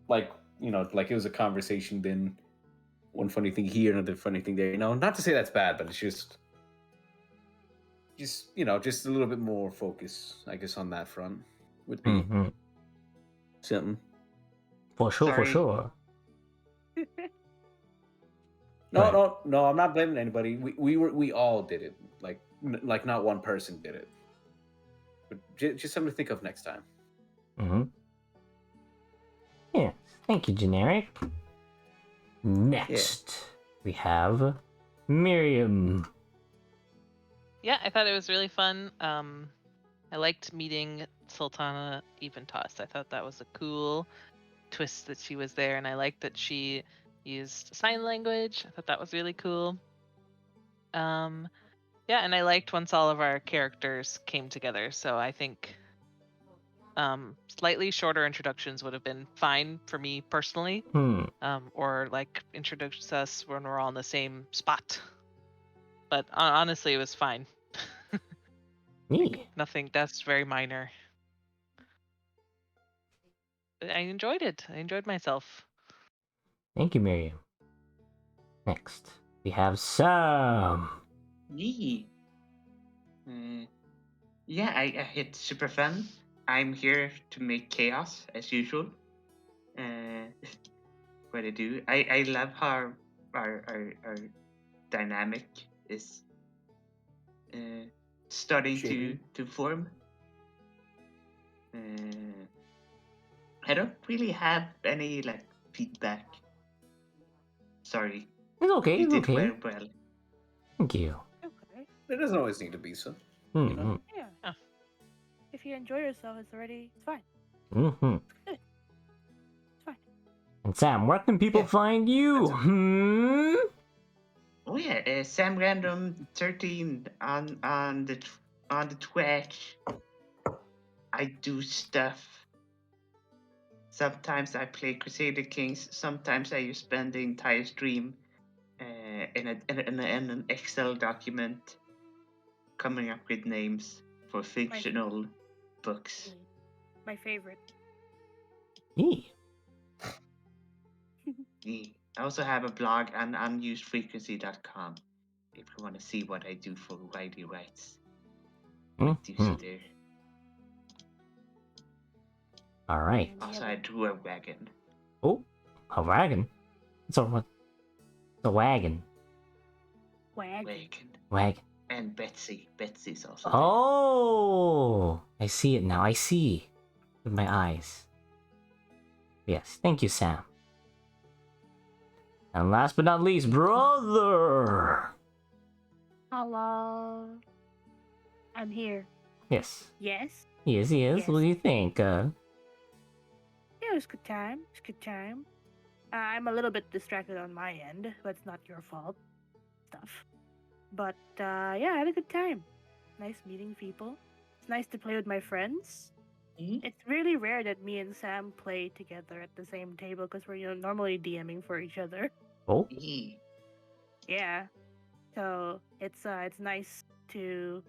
Like, like it was a conversation, then one funny thing here, another funny thing there. Not to say that's bad, but it's just just a little bit more focus, I guess, on that front would be something. For sure, Sorry. for sure. No, I'm not blaming anybody. We all did it. Like not one person did it. But just something to think of next time. Yeah, thank you, Generic. Next, we have Miriam. Yeah, I thought it was really fun. I liked meeting Sultana Eventoss. I thought that was a cool twist that she was there, and I liked that she used sign language. I thought that was really cool. Yeah, and I liked once all of our characters came together. So I think slightly shorter introductions would have been fine for me personally. Or like introduce us when we're all in the same spot. But honestly, it was fine. Me. Nothing. That's very minor. I enjoyed it. I enjoyed myself. Thank you, Miriam. Next, we have Sam. Yee. Yeah, I hit super fun. I'm here to make chaos as usual. What I do. I love how our dynamic is starting Shaping. to form. I don't really have any like feedback. Sorry. It's okay. You It's did okay. very well. Thank you. Okay. There doesn't always need to be so. Mm-hmm. Yeah. Oh. If you enjoy yourself, it's fine. Mm-hmm. It's fine. And Sam, where can people Yeah. find you? Oh yeah, Sam Random 13 on the Twitch. I do stuff. Sometimes I play Crusader Kings. Sometimes I just spend the entire stream in an Excel document, coming up with names for fictional books. My favorite. Me. Yeah. I also have a blog on unusedfrequency.com if you want to see what I do for Whitey Rights. I do Mm-hmm. there. All right. Also, I drew a wagon. Oh, a wagon. It's a what? It's a wagon. Wagon. And Betsy. Betsy's also there. Oh, I see it now. I see with my eyes. Yes, thank you, Sam. And last but not least, brother. Hello. I'm here. Yes. Yes? He is. He is. Yes. What do you think? Yeah, it was a good time. It was a good time. I'm a little bit distracted on my end, but it's not your fault. Stuff. But, yeah, I had a good time. Nice meeting people. It's nice to play with my friends. Mhm. It's really rare that me and Sam play together at the same table because we're normally DMing for each other. Oh. Yeah. Yeah. So it's nice to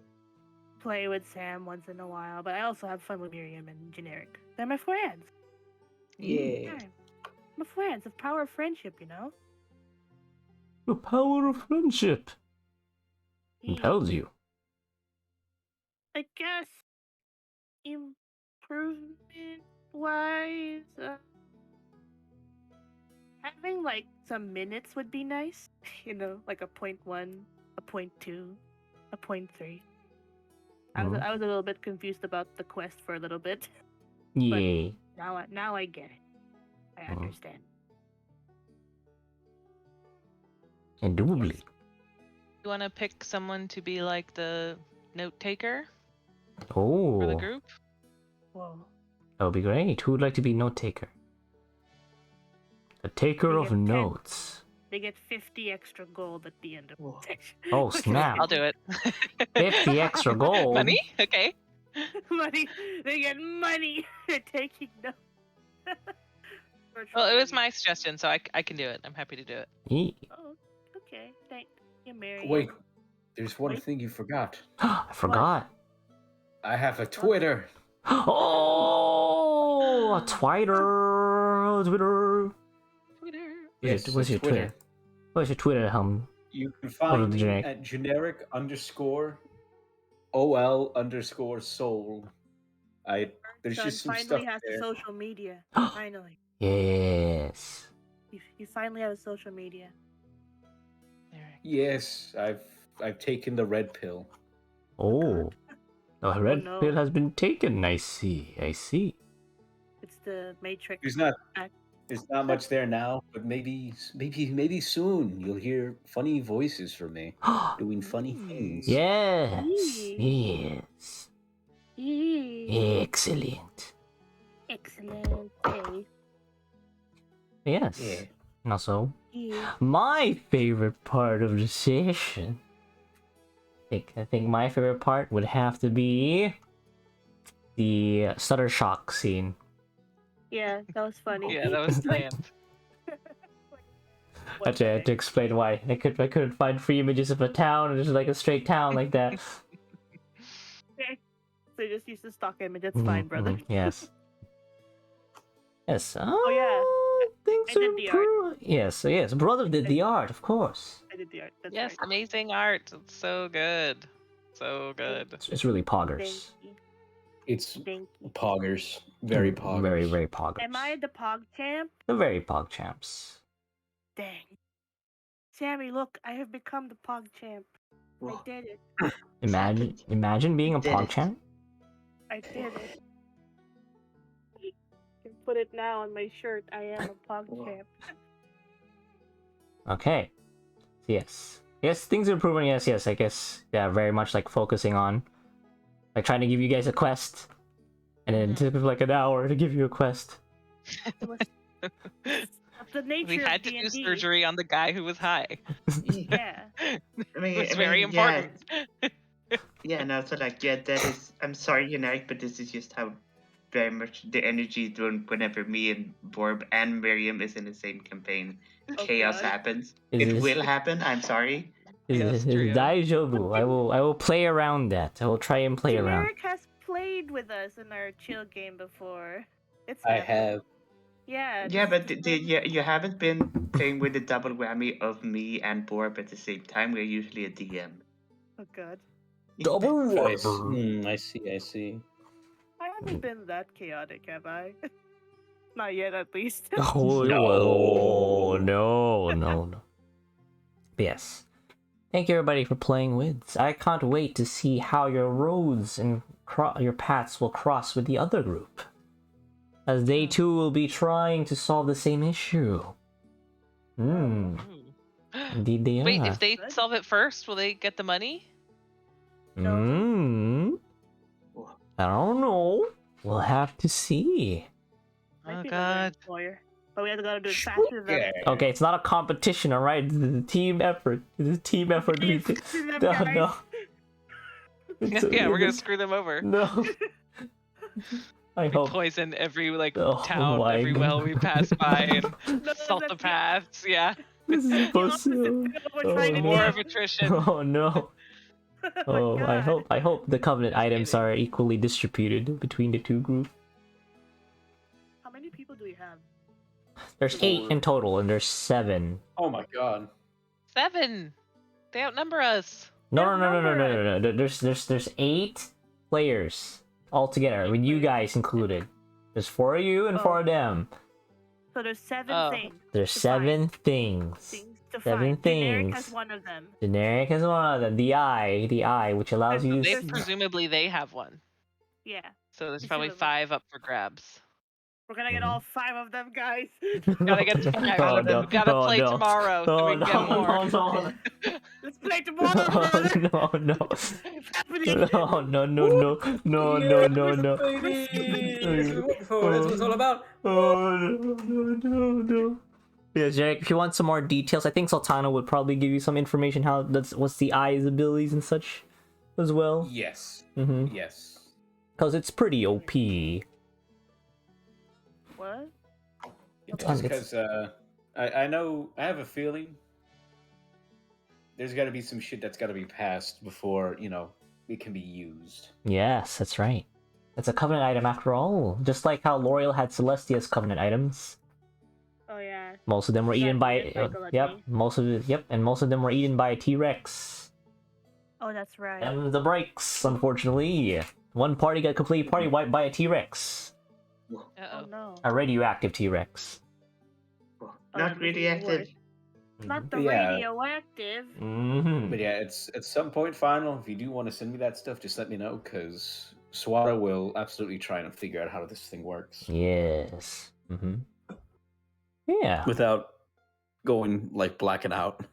play with Sam once in a while, but I also have fun with Miriam and Generic. They're my friends. Yeah. My friends. The power of friendship, you know? The power of friendship compels you. I guess improvement wise, having like some minutes would be nice. You know, like a 0.1, a 0.2, a 0.3. I was a little bit confused about the quest for a little bit. Yeah. Now I get it. I understand. Indubitably. You want to pick someone to be like the note taker Oh. for the group? Whoa. That would be great. Who would like to be note taker? The taker They of get 10. notes. They get 50 extra gold at the end of the section. Oh, snap. I'll do it. 50 extra gold. Money? Okay. Money. They get money. They're taking notes. Well, it was my suggestion, so I can do it. I'm happy to do it. Yeah. Oh, okay. Thank you, Miriam. Wait, there's one thing you forgot. I forgot. I have a Twitter. Oh, a Twitter. Yes, What's your Twitter? What's your Twitter, You can find me generic? at generic_OL_soul. There's Son just some finally stuff has there. social media. Finally. Yes. You finally have a social media. Yes, I've taken the red pill. Oh. The red no. pill has been taken. I see. I see. It's the Matrix. There's not much there now, but maybe soon you'll hear funny voices from me doing funny things. Yes. Yes. Excellent. Excellent. Okay. Yes. Yeah. And also, My favorite part of the session. I think my favorite part would have to be the stutter shock scene. Yeah, that was funny. Yeah, that was planned. I had to explain why I couldn't find free images of a town, and just like a straight town like that. So just use the stock image. That's fine, brother. Yes. Yes. Oh yeah, Things I did the art. improve. Yes. Brother did the art, of course. I did the art. That's Yes, right. amazing art. It's so good. So good. It's really poggers. It's Thank you. poggers. Very poggers. Very, very poggers. Am I the pog champ? The very pog champs. Dang. Sammy, look, I have become the pog champ. I did it. Imagine being a Did pog it. champ. I did it. You can put it now on my shirt. I am a pog champ. Okay. Yes, things are improving. Yes, I guess. Yeah, very much like focusing on, like trying to give you guys a quest, and then it took like an hour to give you a quest. The nature We had of to do D&D. surgery on the guy who was high. Yeah. I mean, It's very important. Yeah, no, so like, yeah, that is. I'm sorry, United, but this is just how very much the energy is thrown whenever me and Borb and Miriam is in the same campaign. Chaos God. happens. Is It this- will happen. I'm sorry. Yes, true. Daijobu. I will play around that. I will try and play around. Eric has played with us in our chill game before. It's I happened. have. Yeah. Yeah, this- but you haven't been playing with the double whammy of me and Borb at the same time. We're usually a DM. Oh god. I see. I haven't been that chaotic, have I? Not yet, at least. No. Yes. Thank you everybody for playing with. I can't wait to see how your roads and your paths will cross with the other group, as they too will be trying to solve the same issue. Indeed they are. Wait, if they solve it first, will they get the money? I don't know. We'll have to see. Might Oh be another god. employer. But we have to gotta do it faster than them. Okay, it's not a competition, alright? It's a team effort. It's a team effort. Them guys. No. Yeah, we're gonna screw them over. No. I We hope. poison every Oh town, my every well we pass by, and salt the that's- paths. Yeah, This is supposed to. We're trying to more do. of attrition. Oh no. Oh, my God. I hope the covenant items are equally distributed between the two groups. How many people do we have? There's 8 in total, and there's 7. Oh my god. 7. They outnumber us. No. There's 8 players altogether, with you guys included. There's 4 of you and 4 of them. So there's 7 Oh. things. There's to 7 things. Things to 7 find. Generic things. has one of them. Generic is one of them. The eye, which allows you They to. presumably they have one, Yeah. so there's You probably should've- 5 up for grabs. We're gonna get all 5 of them, guys. Gotta get 5 Oh, of them. no. Gotta Oh, play no. tomorrow so we can get more. No. Let's play tomorrow, brother. No. It's happening. No. That's what it's all about. Oh, no. Yes, Jarek, if you want some more details, I think Sultana would probably give you some information what's the eye's abilities and such as well. Yes. Mm-hmm. Yes. Because it's pretty OP. What? Because I know, I have a feeling there's got to be some shit that's got to be passed before, it can be used. Yes, that's right. It's a covenant item after all. Just like how L'Oreal had Celestia's covenant items. Oh yeah. Most of them were Yeah, eaten by it's yep. Most of them were eaten by a T-Rex. Oh, that's right. And the breaks, unfortunately. One party got completely party wiped by a T-Rex. Oh Uh-oh. no. A radioactive T-Rex. Oh, Not that really makes it active. worse. Not the Yeah. radioactive. Mm-hmm. But yeah, it's at some point final. If you do want to send me that stuff, just let me know, because Swara will absolutely try and figure out how this thing works. Yes. Mm-hmm. Yeah. Without going, blacking out.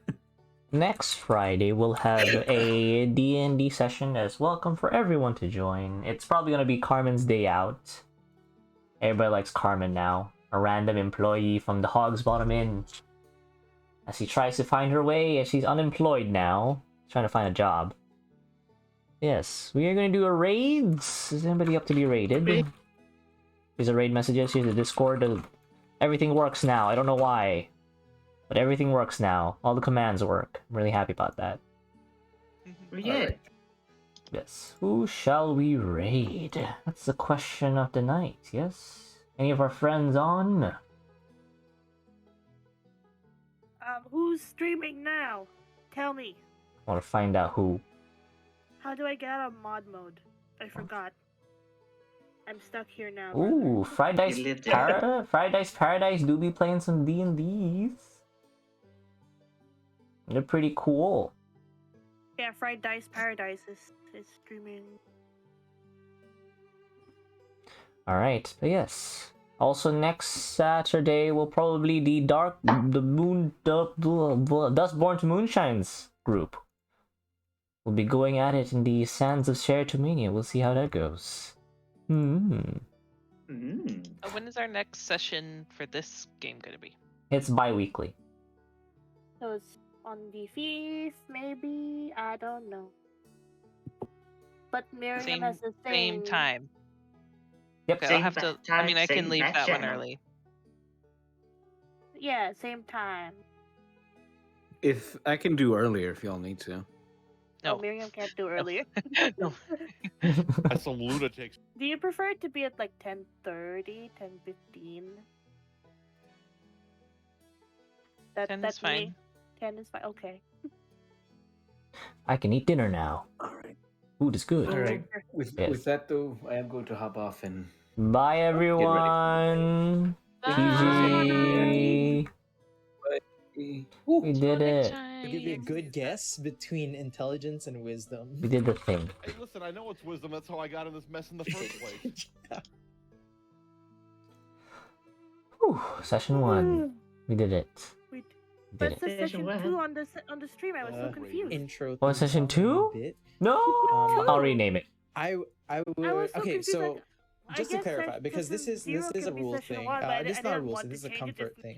Next Friday we'll have a D&D session as welcome for everyone to join. It's probably gonna be Carmen's day out. Everybody likes Carmen now. A random employee from the Hog's Bottom Inn. as she tries to find her way, as she's unemployed now, trying to find a job. Yes, we are going to do a raids. Is anybody up to be raided? Here's a raid messages. Here's the Discord. Everything works now. I don't know why, but everything works now. All the commands work. I'm really happy about that. Yeah. Alright. Yes. Who shall we raid? That's the question of the night. Yes. Any of our friends on? Who's streaming now? Tell me. I want to find out who. How do I get out of mod mode? I forgot. I'm stuck here now. Ooh, Fried Dice You lived there. Fried Dice Paradise do be playing some D&Ds. They're pretty cool. Yeah, Fried Dice Paradise is streaming. Alright, but yes. Also next Saturday will probably the Dustborn to Moonshines group. We'll be going at it in the sands of Sheratomania. We'll see how that goes. Mm. When is our next session for this game going to be? It's bi-weekly. So it's on the 5th, maybe? I don't know. But Miriam has the Same time. Yep. Okay, Same I'll have to. time, I mean, I same can leave back that one channel. early. Yeah, same time. If I can do earlier, if y'all need to. No. Oh, Miriam can't do earlier. No. That's some lunatics. Do you prefer it to be at like 10:30, 10:15? 10 is fine. 10 is fine. Okay. I can eat dinner now. Alright. Food is good. Alright. With Yes. that though, I am going to hop off and Bye everyone. GG. We did it. To give you a good guess between intelligence and wisdom. We did the thing. Hey, listen, I know it's wisdom. That's how I got in this mess in the first place. Whew, session 1. We did it. Wait, We did what's it. the session Session 2 on the stream? I was so confused. Intro. Oh, theme session song 2? bit. No! I'll rename it. I was would. so Okay, confused, so I just to guess clarify, because this session is a 0 can be rule session thing. 1, but I This is not a didn't rule want thing. This is to a change it comfort just thing.